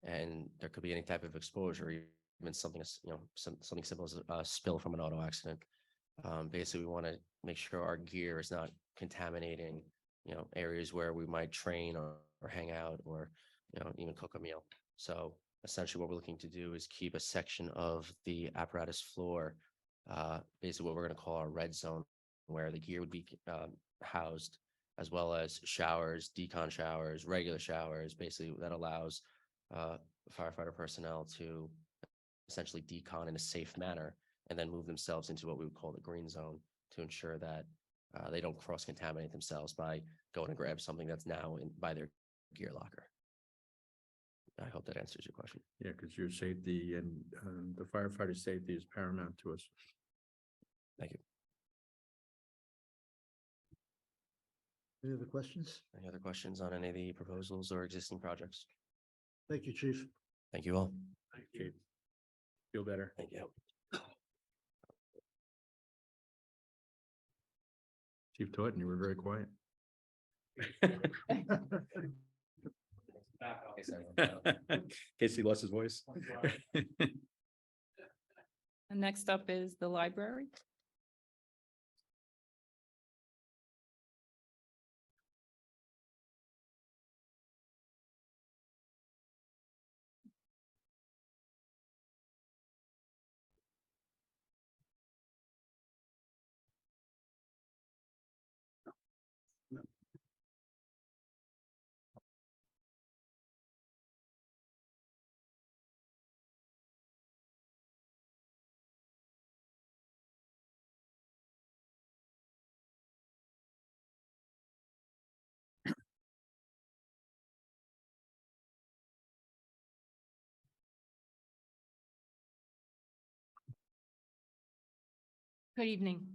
and there could be any type of exposure, even something, you know, something simple as a spill from an auto accident. Basically, we want to make sure our gear is not contaminating, you know, areas where we might train or hang out or, you know, even cook a meal. So essentially what we're looking to do is keep a section of the apparatus floor, basically what we're going to call our red zone, where the gear would be housed, as well as showers, decon showers, regular showers. Basically that allows firefighter personnel to essentially decon in a safe manner and then move themselves into what we would call the green zone to ensure that they don't cross-contaminate themselves by going to grab something that's now by their gear locker. I hope that answers your question. Yeah, because your safety and the firefighter safety is paramount to us. Thank you. Any other questions? Any other questions on any of the proposals or existing projects? Thank you, Chief. Thank you all. Thank you. Feel better. Thank you. Chief Totten, you were very quiet. In case he lost his voice. And next up is the library. Good evening.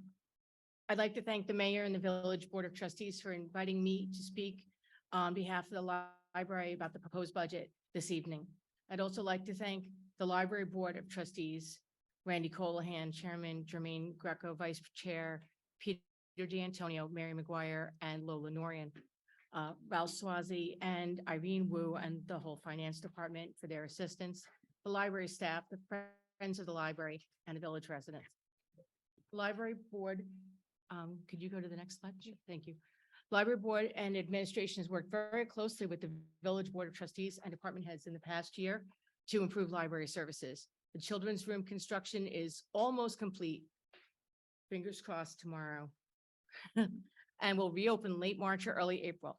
I'd like to thank the mayor and the Village Board of Trustees for inviting me to speak on behalf of the library about the proposed budget this evening. I'd also like to thank the Library Board of Trustees, Randy Colahan, Chairman, Jermaine Greco, Vice Chair, Peter D'Antonio, Mary McGuire, and Lola Norian, Ralph Swazi and Irene Wu, and the whole finance department for their assistance, the library staff, the friends of the library, and the village residents. Library Board, could you go to the next slide? Thank you. Library Board and Administration has worked very closely with the Village Board of Trustees and department heads in the past year to improve library services. The children's room construction is almost complete. Fingers crossed tomorrow. And will reopen late March or early April.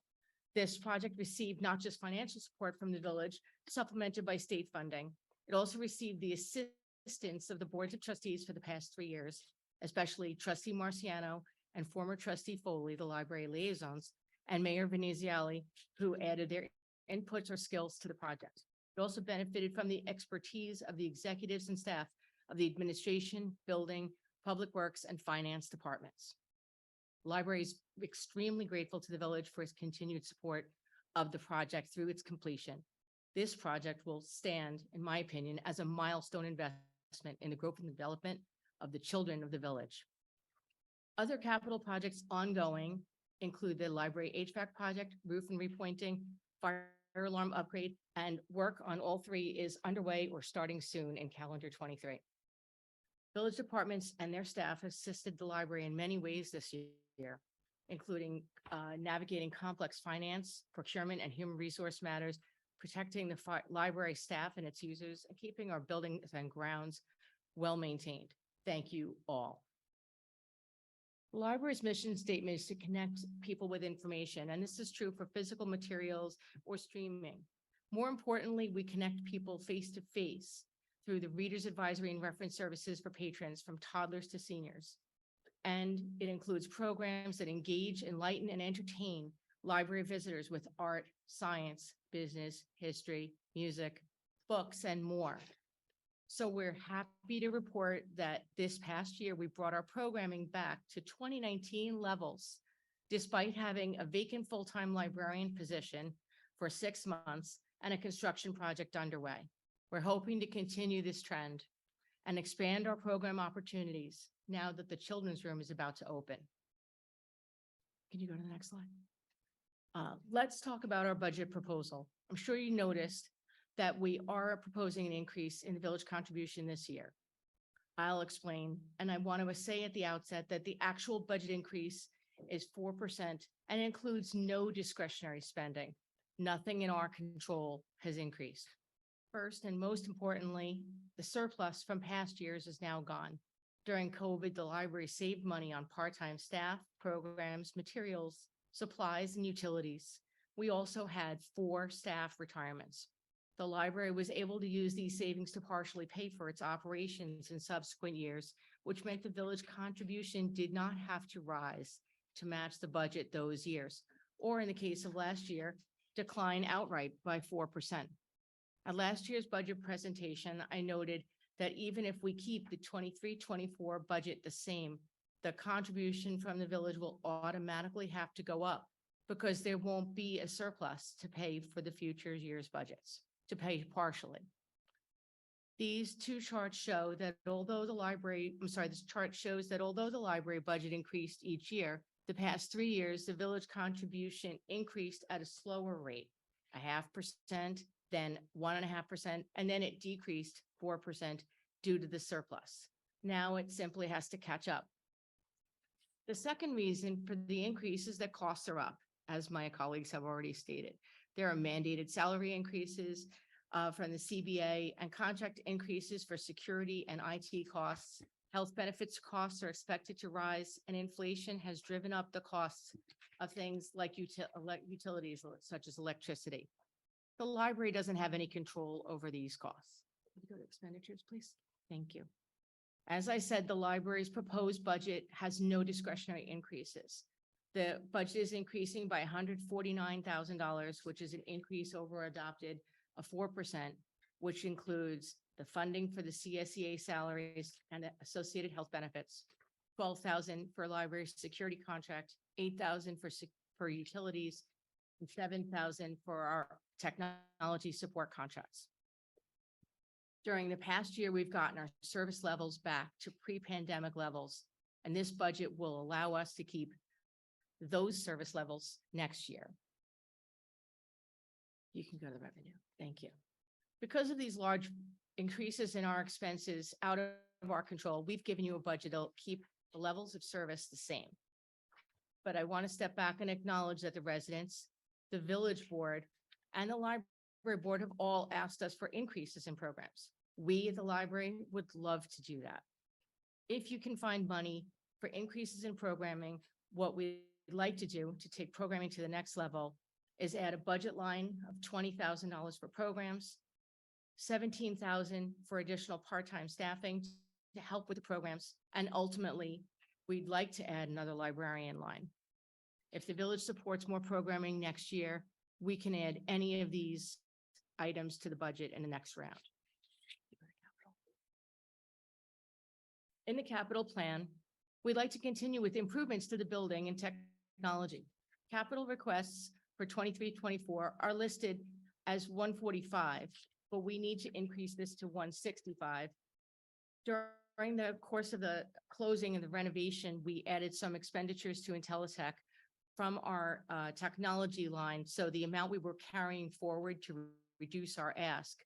This project received not just financial support from the village, supplemented by state funding. It also received the assistance of the boards of trustees for the past 3 years, especially trustee Marciano and former trustee Foley, the library liaisons, and Mayor Veneziali, who added their inputs or skills to the project. It also benefited from the expertise of the executives and staff of the administration, building, public works, and finance departments. The library is extremely grateful to the village for its continued support of the project through its completion. This project will stand, in my opinion, as a milestone investment in the growth and development of the children of the village. Other capital projects ongoing include the library HVAC project, roof and repointing, fire alarm upgrade, and work on all three is underway or starting soon in calendar 23. Village departments and their staff assisted the library in many ways this year, including navigating complex finance, procurement, and human resource matters, protecting the library staff and its users, and keeping our buildings and grounds well-maintained. Thank you all. The library's mission statement is to connect people with information, and this is true for physical materials or streaming. More importantly, we connect people face-to-face through the Reader's Advisory and Reference Services for patrons from toddlers to seniors. And it includes programs that engage, enlighten, and entertain library visitors with art, science, business, history, music, books, and more. So we're happy to report that this past year, we brought our programming back to 2019 levels, despite having a vacant full-time librarian position for 6 months and a construction project underway. We're hoping to continue this trend and expand our program opportunities now that the children's room is about to open. Can you go to the next slide? Let's talk about our budget proposal. I'm sure you noticed that we are proposing an increase in the village contribution this year. I'll explain, and I want to say at the outset that the actual budget increase is 4% and includes no discretionary spending. Nothing in our control has increased. First, and most importantly, the surplus from past years is now gone. During COVID, the library saved money on part-time staff, programs, materials, supplies, and utilities. We also had 4 staff retirements. The library was able to use these savings to partially pay for its operations in subsequent years, which meant the village contribution did not have to rise to match the budget those years, or in the case of last year, decline outright by 4%. At last year's budget presentation, I noted that even if we keep the 23-24 budget the same, the contribution from the village will automatically have to go up because there won't be a surplus to pay for the future year's budgets, to pay partially. These 2 charts show that although the library, this chart shows that although the library budget increased each year, the past 3 years, the village contribution increased at a slower rate, 0.5%, then 1.5%, and then it decreased 4% due to the surplus. Now it simply has to catch up. The second reason for the increase is that costs are up, as my colleagues have already stated. There are mandated salary increases from the CBA and contract increases for security and IT costs. Health benefits costs are expected to rise, and inflation has driven up the costs of things like utilities such as electricity. The library doesn't have any control over these costs. Can you go to expenditures, please? Thank you. As I said, the library's proposed budget has no discretionary increases. The budget is increasing by $149,000, which is an increase over adopted of 4%, which includes the funding for the CSEA salaries and the associated health benefits, $12,000 for library security contract, $8,000 for utilities, and $7,000 for our technology support contracts. During the past year, we've gotten our service levels back to pre-pandemic levels, and this budget will allow us to keep those service levels next year. You can go to the revenue. Thank you. Because of these large increases in our expenses out of our control, we've given you a budget that'll keep the levels of service the same. but I want to step back and acknowledge that the residents, the village board, and the library board have all asked us for increases in programs. We at the library would love to do that. If you can find money for increases in programming, what we'd like to do to take programming to the next level is add a budget line of $20,000 for programs, 17,000 for additional part-time staffing to help with the programs, and ultimately, we'd like to add another librarian line. If the village supports more programming next year, we can add any of these items to the budget in the next round. In the capital plan, we'd like to continue with improvements to the building and technology. Capital requests for 23-24 are listed as 145, but we need to increase this to 165. During the course of the closing and the renovation, we added some expenditures to Intelitech from our technology line. So the amount we were carrying forward to reduce our ask,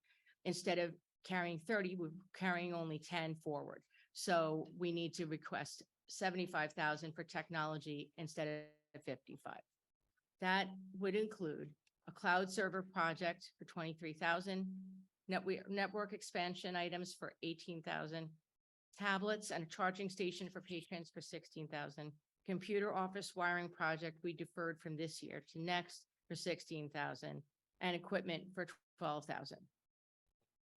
instead of carrying 30, we're carrying only 10 forward. So we need to request 75,000 for technology instead of 55. That would include a cloud server project for 23,000, network expansion items for 18,000, tablets and a charging station for patrons for 16,000, computer office wiring project we deferred from this year to next for 16,000, and equipment for 12,000.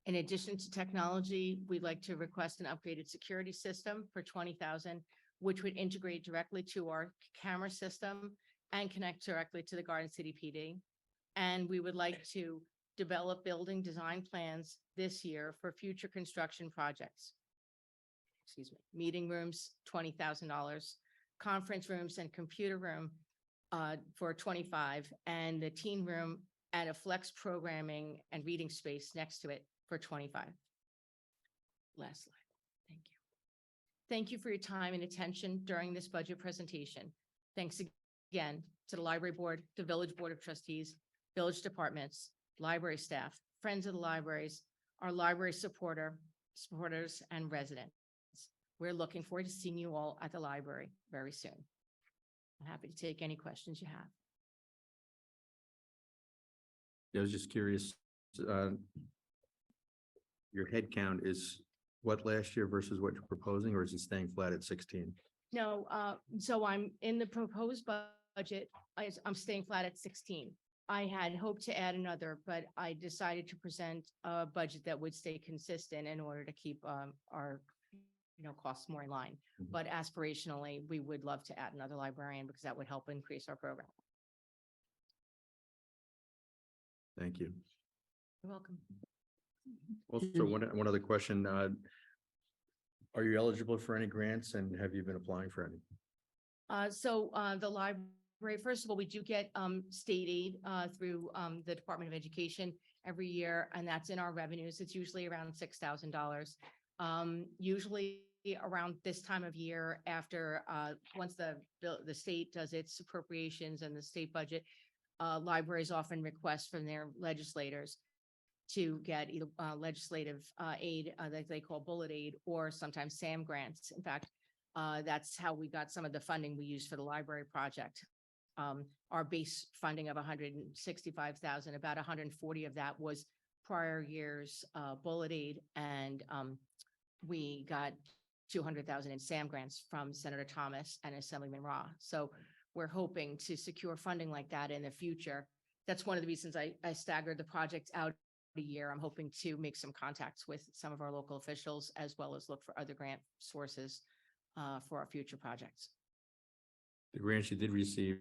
In addition to technology, we'd like to request an upgraded security system for 20,000, which would integrate directly to our camera system and connect directly to the Garden City PD. And we would like to develop building design plans this year for future construction projects. Excuse me, meeting rooms, $20,000, conference rooms and computer room for 25, and the teen room and a flex programming and reading space next to it for 25. Last slide. Thank you. Thank you for your time and attention during this budget presentation. Thanks again to the library board, the village board of trustees, village departments, library staff, friends of the libraries, our library supporters, and residents. We're looking forward to seeing you all at the library very soon. I'm happy to take any questions you have. I was just curious, your head count is what last year versus what you're proposing, or is it staying flat at 16? No, so I'm in the proposed budget, I'm staying flat at 16. I had hoped to add another, but I decided to present a budget that would stay consistent in order to keep our costs more in line. Mhm. But aspirationally, we would love to add another librarian because that would help increase our program. Thank you. You're welcome. Also, one other question. Are you eligible for any grants, and have you been applying for any? So the library, first of all, we do get state aid through the Department of Education every year, and that's in our revenues. It's usually around $6,000. Usually around this time of year, after once the state does its appropriations and the state budget, libraries often request from their legislators to get either legislative aid that they call bullet aid, or sometimes SAM grants. In fact, that's how we got some of the funding we used for the library project. Our base funding of 165,000, about 140 of that was prior year's bullet aid, and we got 200,000 in SAM grants from Senator Thomas and Assemblyman Ra. So we're hoping to secure funding like that in the future. That's one of the reasons I staggered the project out a year. I'm hoping to make some contacts with some of our local officials, as well as look for other grant sources for our future projects. The grants you did receive,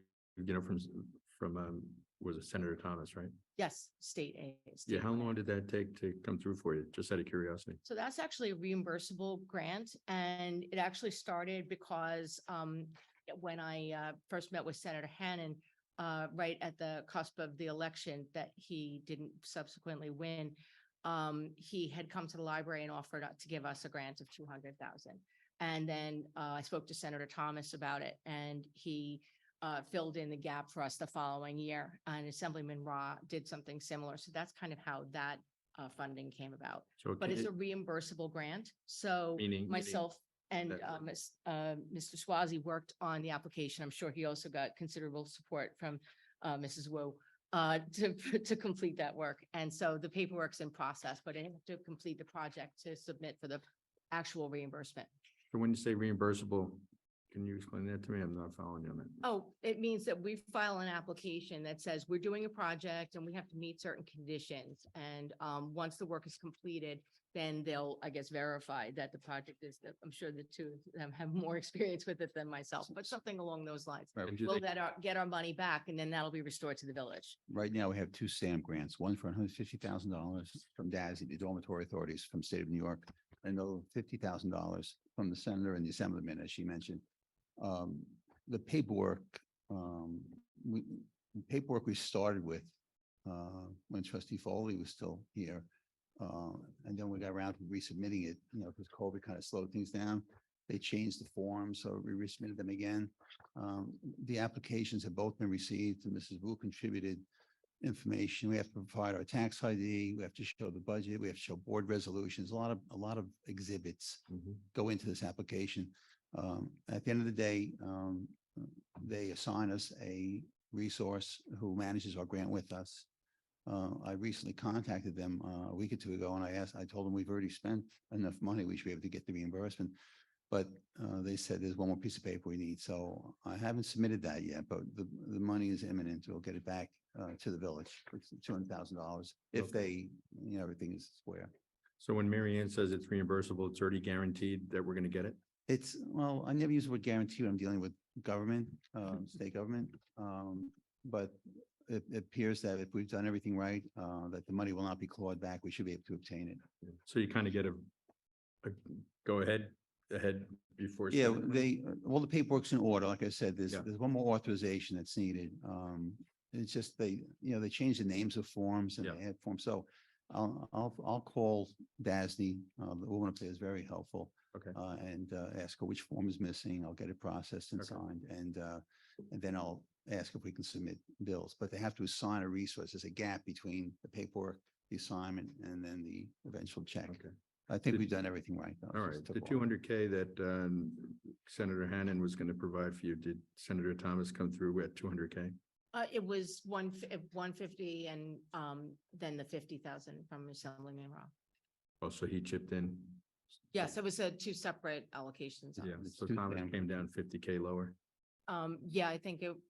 from was it Senator Thomas, right? Yes, state aid. Yeah, state how grant. long did that take to come through for you? Just out of curiosity. So that's actually a reimbursable grant, and it actually started because when I first met with Senator Hannan, right at the cusp of the election that he didn't subsequently win, he had come to the library and offered to give us a grant of 200,000. And then I spoke to Senator Thomas about it, and he filled in the gap for us the following year. And Assemblyman Ra did something similar. So that's kind of how that funding came about. So But it's a reimbursable grant. So meaning myself And That's Mr. Swazi worked on the application. I'm sure he also got considerable support from Mrs. Wu to complete that work. And so the paperwork's in process, but I have to complete the project to submit for the actual reimbursement. So when you say reimbursable, can you explain that to me? I'm not following you on that. Oh, it means that we file an application that says we're doing a project and we have to meet certain conditions. And once the work is completed, then they'll, I guess, verify that the project is, I'm sure the two of them have more experience with it than myself, but something along those lines. Right, And do We'll they- get our money back and then that'll be restored to the village. Right now, we have two SAM grants, one for $150,000 from DASI, the Dormitory Authorities from State of New York, and another $50,000 from the senator and the assemblyman, as she mentioned. The paperwork, we started with when Trustee Foley was still here. And then we got around to resubmitting it, because COVID kind of slowed things down. They changed the form, so we resubmitted them again. The applications have both been received, and Mrs. Wu contributed information. We have to provide our tax ID, we have to show the budget, we have to show board resolutions, a lot of exhibits Mhm. go into this application. At the end of the day, they assign us a resource who manages our grant with us. I recently contacted them a week or two ago, and I told them we've already spent enough money, we should be able to get the reimbursement. But they said there's one more piece of paper we need, so I haven't submitted that yet, but the money is imminent. We'll get it back to the village. It's $200,000 if they, everything is square. So when Mary Ann says it's reimbursable, it's already guaranteed that we're going to get it? It's, well, I never use the word guarantee when I'm dealing with government, state government. But it appears that if we've done everything right, that the money will not be clawed back. We should be able to obtain it. So you kind of get a go ahead before. Yeah, spending money? all the paperwork's in order. Like I said, Yeah. there's one more authorization that's needed. It's just they changed the names of forms and Yeah. they add forms. So I'll call DASNY, the woman up there is very helpful. Okay. And ask her which form is missing. I'll get it processed and Okay. signed, and then I'll ask if we can submit bills. But they have to assign a resource. There's a gap between the paperwork, the assignment, and then the eventual check. Okay. I think Did- we've done everything right, though. All It just right. took The a while. 200K that Senator Hannan was going to provide for you, did Senator Thomas come through at 200K? It was 150 and then the 50,000 from Assemblyman Rob. Oh, so he chipped in? Yes, it was two separate allocations. on Yeah, this. so two Thomas families. came down 50K lower. Yeah,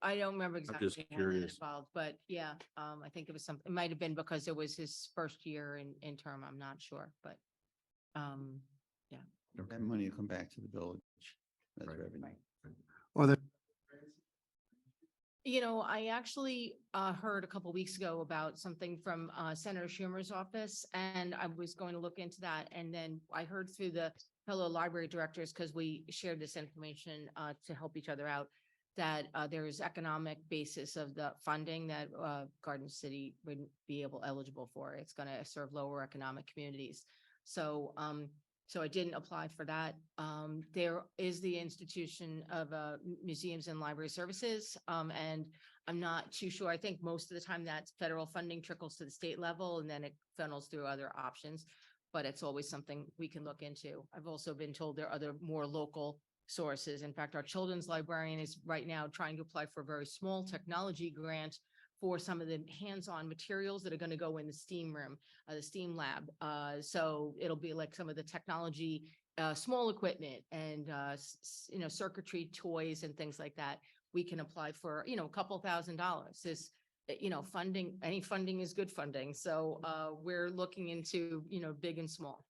I don't remember just exactly how that curious. involved, but yeah, I think it was something, it might have been because it was his first year in term, I'm not sure, but That money will come back to the village. That's Right. revenue. Right. Or the I actually heard a couple weeks ago about something from Senator Schumer's office, and I was going to look into that. And then I heard through the fellow library directors, because we shared this information to help each other out, that there is economic basis of the funding that Garden City wouldn't be eligible for. It's going to serve lower economic communities. So I didn't apply for that. There is the institution of museums and library services. And I'm not too sure. I think most of the time that federal funding trickles to the state level and then it funnels through other options. But it's always something we can look into. I've also been told there are other more local sources. In fact, our children's librarian is right now trying to apply for a very small technology grant for some of the hands-on materials that are going to go in the STEAM room, the STEAM lab. So it'll be like some of the technology, small equipment and, circuitry toys and things like that. We can apply for, a couple $1,000s. This, funding, any funding is good funding. So we're looking into, big and small.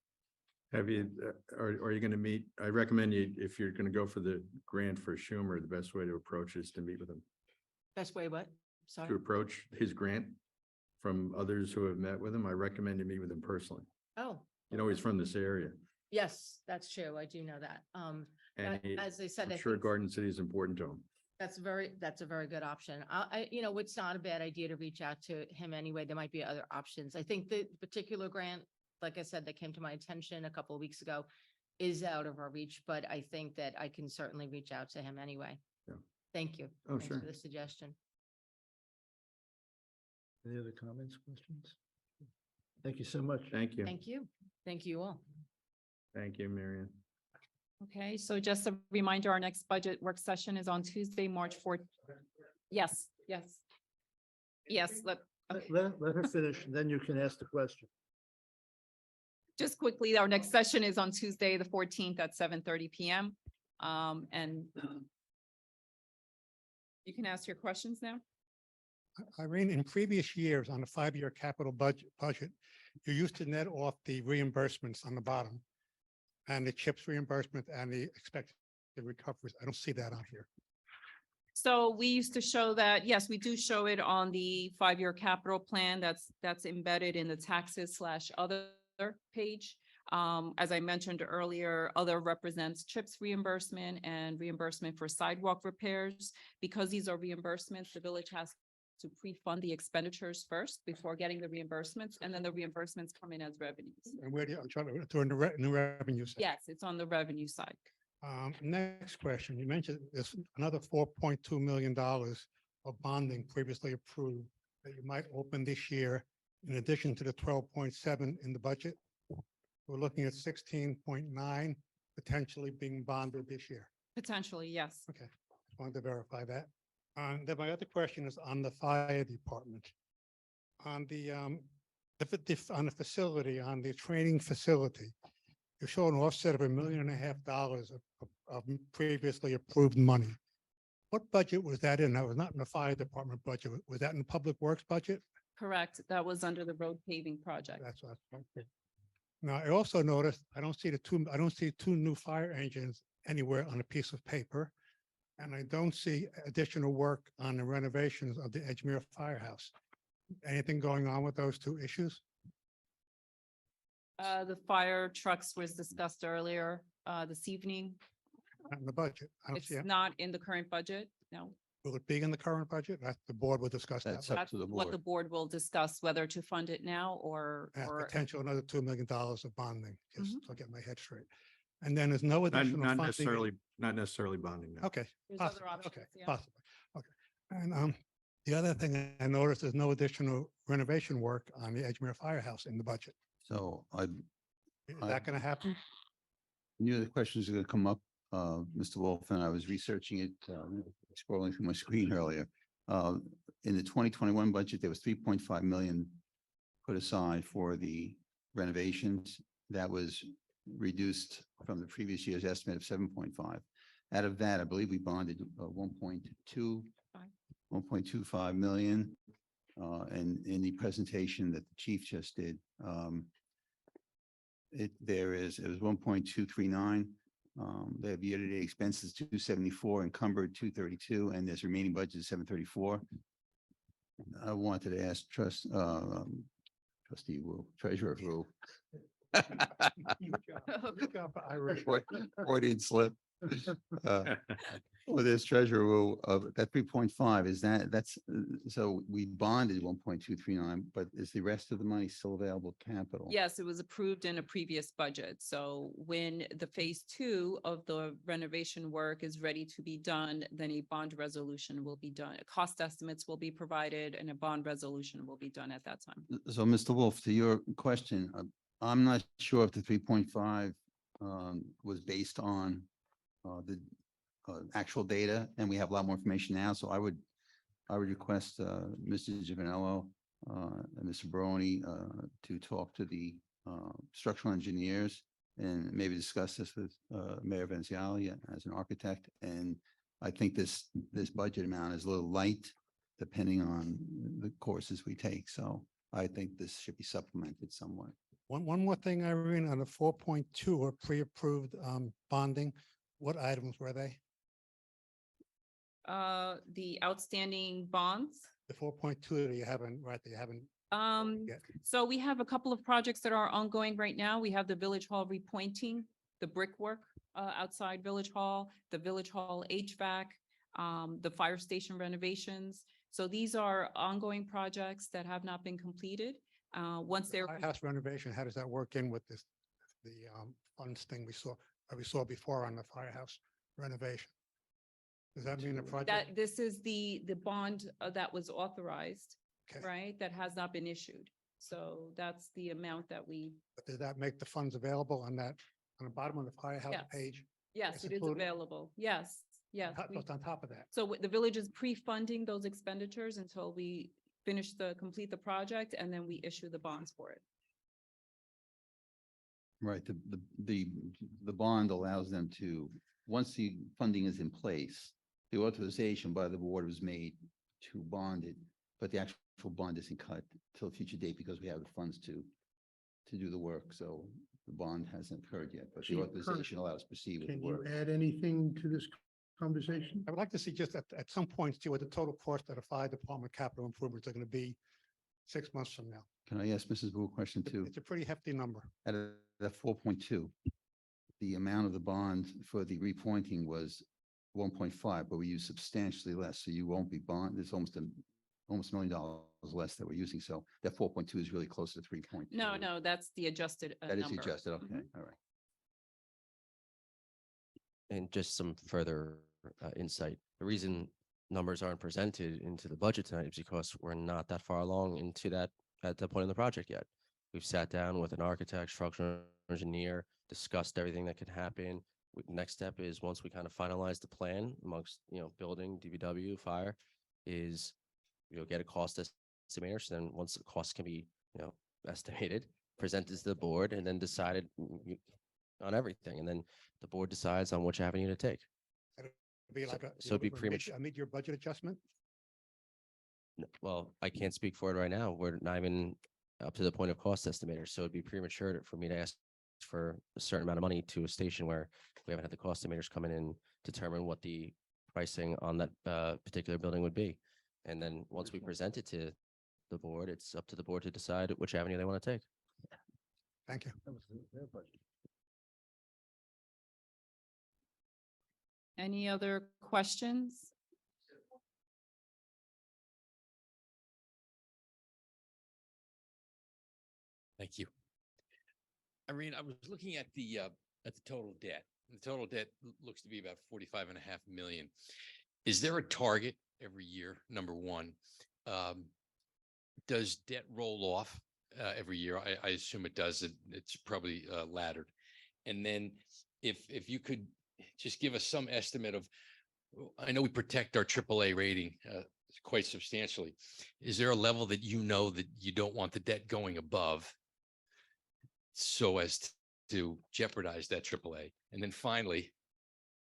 Have you, are you going to meet? I recommend you, if you're going to go for the grant for Schumer, the best way to approach is to meet with him. Best way, what? To Sorry. approach his grant from others who have met with him. I recommend you meet with him personally. Oh, He's from this area. yes, that's true. I do know that. And As I said, I'm I sure think Garden City is important to him. that's a very good option. It's not a bad idea to reach out to him anyway. There might be other options. I think the particular grant, like I said, that came to my attention a couple of weeks ago is out of our reach, but I think that I can certainly reach out to him anyway. Yeah. Thank you. Oh, Thanks sure. for the suggestion. Any other comments, questions? Thank you so much. Thank you. Thank you. Thank you all. Thank you, Marion. Okay, so just a reminder, our next budget work session is on Tuesday, March 4th. Yes, yes. Yes, okay. Let her finish, and then you can ask the question. Just quickly, our next session is on Tuesday, the 14th at 7:30 PM. And you can ask your questions now. Irene, in previous years on the 5-year capital budget, you used to net off the reimbursements on the bottom and the CHIPS reimbursement and the expected recoveries. I don't see that on here. So we used to show that, yes, we do show it on the 5-year capital plan that's embedded in the taxes/other page. As I mentioned earlier, other represents CHIPS reimbursement and reimbursement for sidewalk repairs. Because these are reimbursements, the village has to pre-fund the expenditures first before getting the reimbursements, and then the reimbursements come in as revenues. And where do you, I'm trying to, during the new revenue. Side. Yes, it's on the revenue side. Next question, you mentioned there's another $4.2 million of bonding previously approved that you might open this year in addition to the 12.7 in the budget. We're looking at 16.9 potentially being bonded this year. Potentially, yes. Okay, just wanted to verify that. Then my other question is on the fire department. On the on the facility, on the training facility, you show an offset of $1.5 million of previously approved money. What budget was that in? That was not in the fire department budget. Was that in the public works budget? Correct. That was under the road paving project. That's what I thought. Now, I also noticed, I don't see two new fire engines anywhere on a piece of paper. And I don't see additional work on the renovations of the Edgemere Firehouse. Anything going on with those two issues? The fire trucks was discussed earlier, this evening. Not in the budget. I don't It's see it. not in the current budget, no. Will it be in the current budget? That the board will discuss that. That's up That's to the what the board. board will discuss, whether to fund it now or, Potential another $2 million of bonding, just to get my head straight. And then there's no additional Not funding. not necessarily bonding. No. Okay. There's other possibly, options, okay, yeah. possibly. Okay. And the other thing I noticed, there's no additional renovation work on the Edgemere Firehouse in the budget. So Is that going to happen? knew the questions are gonna come up, Mr. Wolf, and I was researching it, scrolling through my screen earlier. In the 2021 budget, there was 3.5 million put aside for the renovations. That was reduced from the previous year's estimate of 7.5. Out of that, I believe we bonded 1.25 million. And in the presentation that the chief just did, it was 1.239. They have year-to-date expenses 274, encumbered 232, and there's remaining budget of 734. I wanted to ask trustee Wu, treasurer Wu. Good job, Irish. Freudian slip. Well, there's treasurer Wu of that 3.5 is so we bonded 1.239, but is the rest of the money still available capital? Yes, it was approved in a previous budget. So when the phase 2 of the renovation work is ready to be done, then a bond resolution will be done. Cost estimates will be provided and a bond resolution will be done at that time. So, Mr. Wolf, to your question, I'm not sure if the 3.5 was based on the actual data, and we have a lot more information now. So I would request Mr. Giovanello and Mr. Baroni to talk to the structural engineers and maybe discuss this with Mayor Vanziali as an architect. And I think this budget amount is a little light depending on the courses we take. So I think this should be supplemented somewhat. One more thing, Irene, on the 4.2 or pre-approved bonding, what items were they? The outstanding bonds. The 4.2 that you haven't, right, that you haven't. yet. So we have a couple of projects that are ongoing right now. We have the Village Hall repointing, the brickwork outside Village Hall, the Village Hall HVAC, the fire station renovations. So these are ongoing projects that have not been completed. Once they're. Firehouse renovation, how does that work in with this, the funds thing we saw before on the firehouse renovation? Does that mean the project? That this is the bond that was authorized, Okay. right? That has not been issued. So that's the amount that we, But does that make the funds available on that, on the bottom of the firehouse Yes. page? Yes, It's it is included? available. Yes, yes. we- What's on top of that? So the village is pre-funding those expenditures until we complete the project, and then we issue the bonds for it. Right, the bond allows them to, once the funding is in place, the authorization by the board was made to bond it, but the actual bond isn't cut till a future date because we have the funds to do the work, so the bond hasn't occurred yet, but the Chief, authorization allows to proceed with the Can you work. add anything to this conversation? I would like to see just at some point, see what the total cost of the fire department capital improvements are gonna be 6 months from now. Can I ask Mrs. Wu a question too? It's a pretty hefty number. Out of that 4.2, the amount of the bond for the repointing was 1.5, but we use substantially less, so you won't be bond, it's almost $1 million less that we're using, so that 4.2 is really close to 3.2. No, that's the adjusted That is number. adjusted, okay, Mhm. all right. And just some further insight. The reason numbers aren't presented into the budget tonight is because we're not that far along into that, at that point in the project yet. We've sat down with an architect, structural engineer, discussed everything that could happen. Next step is once we kind of finalize the plan amongst, building, DPW, fire, is, get a cost estimator. So then once the cost can be, estimated, presented to the board and then decided on everything. And then the board decides on which avenue to take. Be So- like so it'd be a premature. mid-year budget adjustment? Well, I can't speak for it right now. We're not even up to the point of cost estimator, so it'd be premature for me to ask for a certain amount of money to a station where we haven't had the cost estimators come in and determine what the pricing on that particular building would be. And then once we present it to the board, it's up to the board to decide which avenue they want to take. Thank you. Any other questions? Thank you. Irene, I was looking at the total debt. The total debt looks to be about 45.5 million. Is there a target every year? Number one, does debt roll off every year? I assume it does. It's probably laddered. And then if you could just give us some estimate of, I know we protect our AAA rating quite substantially. Is there a level that that you don't want the debt going above so as to jeopardize that AAA? And then finally,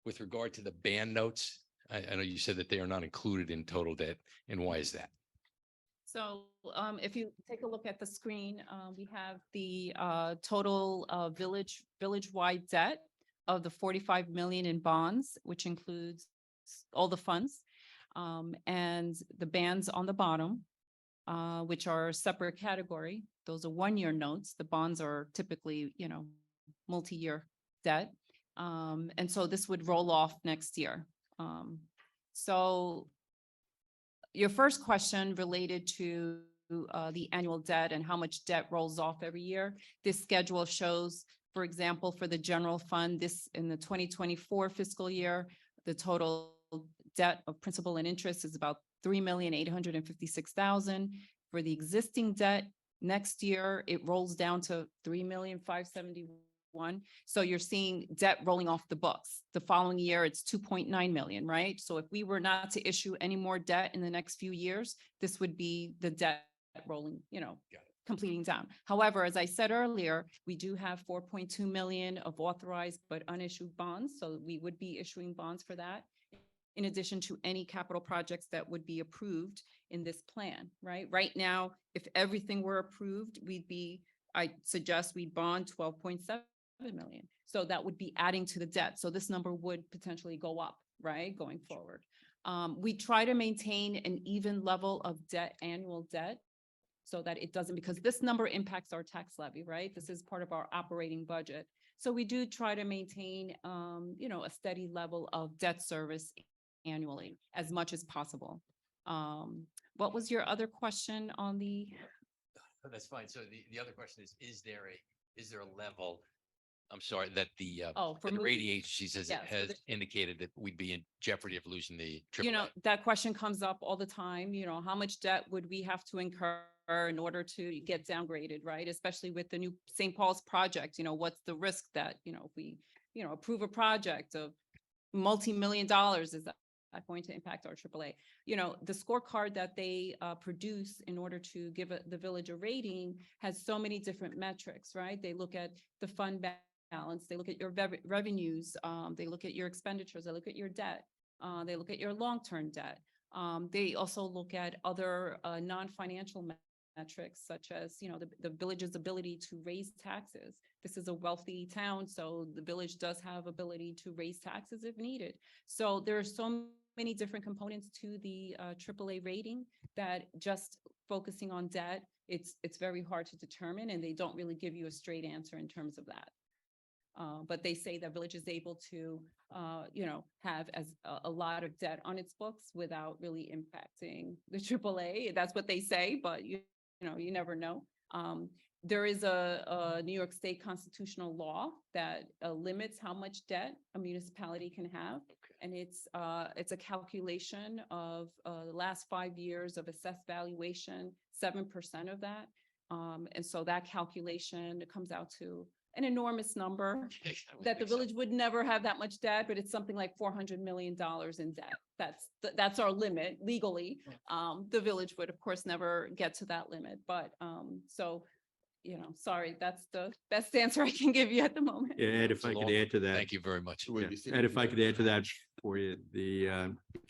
with regard to the band notes, I know you said that they are not included in total debt, and why is that? So if you take a look at the screen, we have the total village-wide debt of the 45 million in bonds, which includes all the funds, and the bands on the bottom, which are a separate category. Those are one-year notes. The bonds are typically, multi-year debt. And so this would roll off next year. So your first question related to the annual debt and how much debt rolls off every year. This schedule shows, for example, for the general fund, this in the 2024 fiscal year, the total debt of principal and interest is about 3,856,000. For the existing debt, next year, it rolls down to 3,571,000. So you're seeing debt rolling off the books. The following year, it's 2.9 million, right? So if we were not to issue any more debt in the next few years, this would be the debt rolling, completing down. However, as I said earlier, we do have 4.2 million of authorized but unissued bonds. So we would be issuing bonds for that, in addition to any capital projects that would be approved in this plan, right? Right now, if everything were approved, I suggest we'd bond 12.7 million. So that would be adding to the debt. So this number would potentially go up, right, going forward. We try to maintain an even level of debt, annual debt, so that it doesn't, because this number impacts our tax levy, right? This is part of our operating budget. So we do try to maintain, a steady level of debt service annually as much as possible. What was your other question on the? That's fine. So the other question is there a level, I'm sorry, that the For the moving- rating agencies has Yeah, so the- indicated that we'd be in jeopardy of losing the AAA? That question comes up all the time, how much debt would we have to incur in order to get downgraded, right? Especially with the new St. Paul's project, what's the risk that, if we approve a project of multi-million dollars, is that going to impact our AAA? The scorecard that they produce in order to give the village a rating has so many different metrics, right? They look at the fund balance, they look at your revenues, they look at your expenditures, they look at your debt, they look at your long-term debt. They also look at other non-financial metrics such as, the village's ability to raise taxes. This is a wealthy town, so the village does have ability to raise taxes if needed. So there are so many different components to the AAA rating that just focusing on debt, it's very hard to determine, and they don't really give you a straight answer in terms of that. But they say that village is able to, have a lot of debt on its books without really impacting the AAA. That's what they say, but you never know. There is a New York State constitutional law that limits how much debt a municipality can have. And it's a calculation of the last 5 years of assessed valuation, 7% of that. And so that calculation comes out to an enormous number that the village would never have that much debt, but it's something like $400 million in debt. That's our limit legally. The village would, of course, never get to that limit, but sorry, that's the best answer I can give you at the moment. Yeah, Ed, if I could add to that. Thank you very much. Yeah, Ed, if I could add to that for you,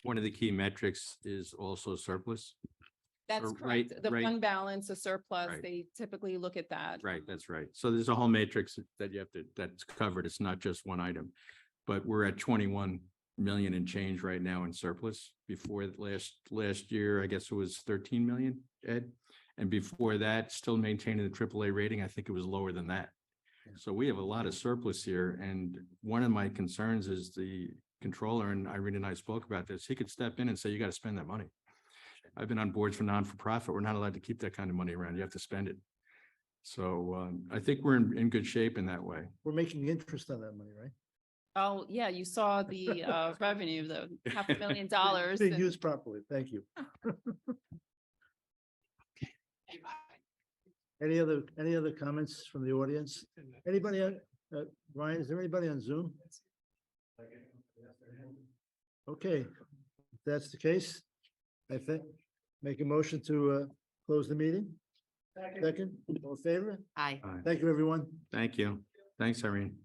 one of the key metrics is also surplus. That's Right, correct. The right. fund balance, the surplus, Right. they typically look at that. Right, that's right. So there's a whole matrix that that's covered. It's not just one item. But we're at 21 million and change right now in surplus. Before last year, I guess it was 13 million, Ed. And before that, still maintaining the AAA rating, I think it was lower than that. So we have a lot of surplus here. And one of my concerns is the controller, and Irene and I spoke about this, he could step in and say, you got to spend that money. I've been on boards for non-for-profit. We're not allowed to keep that kind of money around. You have to spend it. So I think we're in good shape in that way. We're making interest on that money, right? Oh, yeah, you saw the revenue, the $500,000. Being and- used properly. Thank you. Any other comments from the audience? Anybody, Ryan, is there anybody on Zoom? Okay, if that's the case, I think, make a motion to close the meeting. Second, all in favor? Aye. All right. Thank you, everyone. Thank you. Thanks, Irene.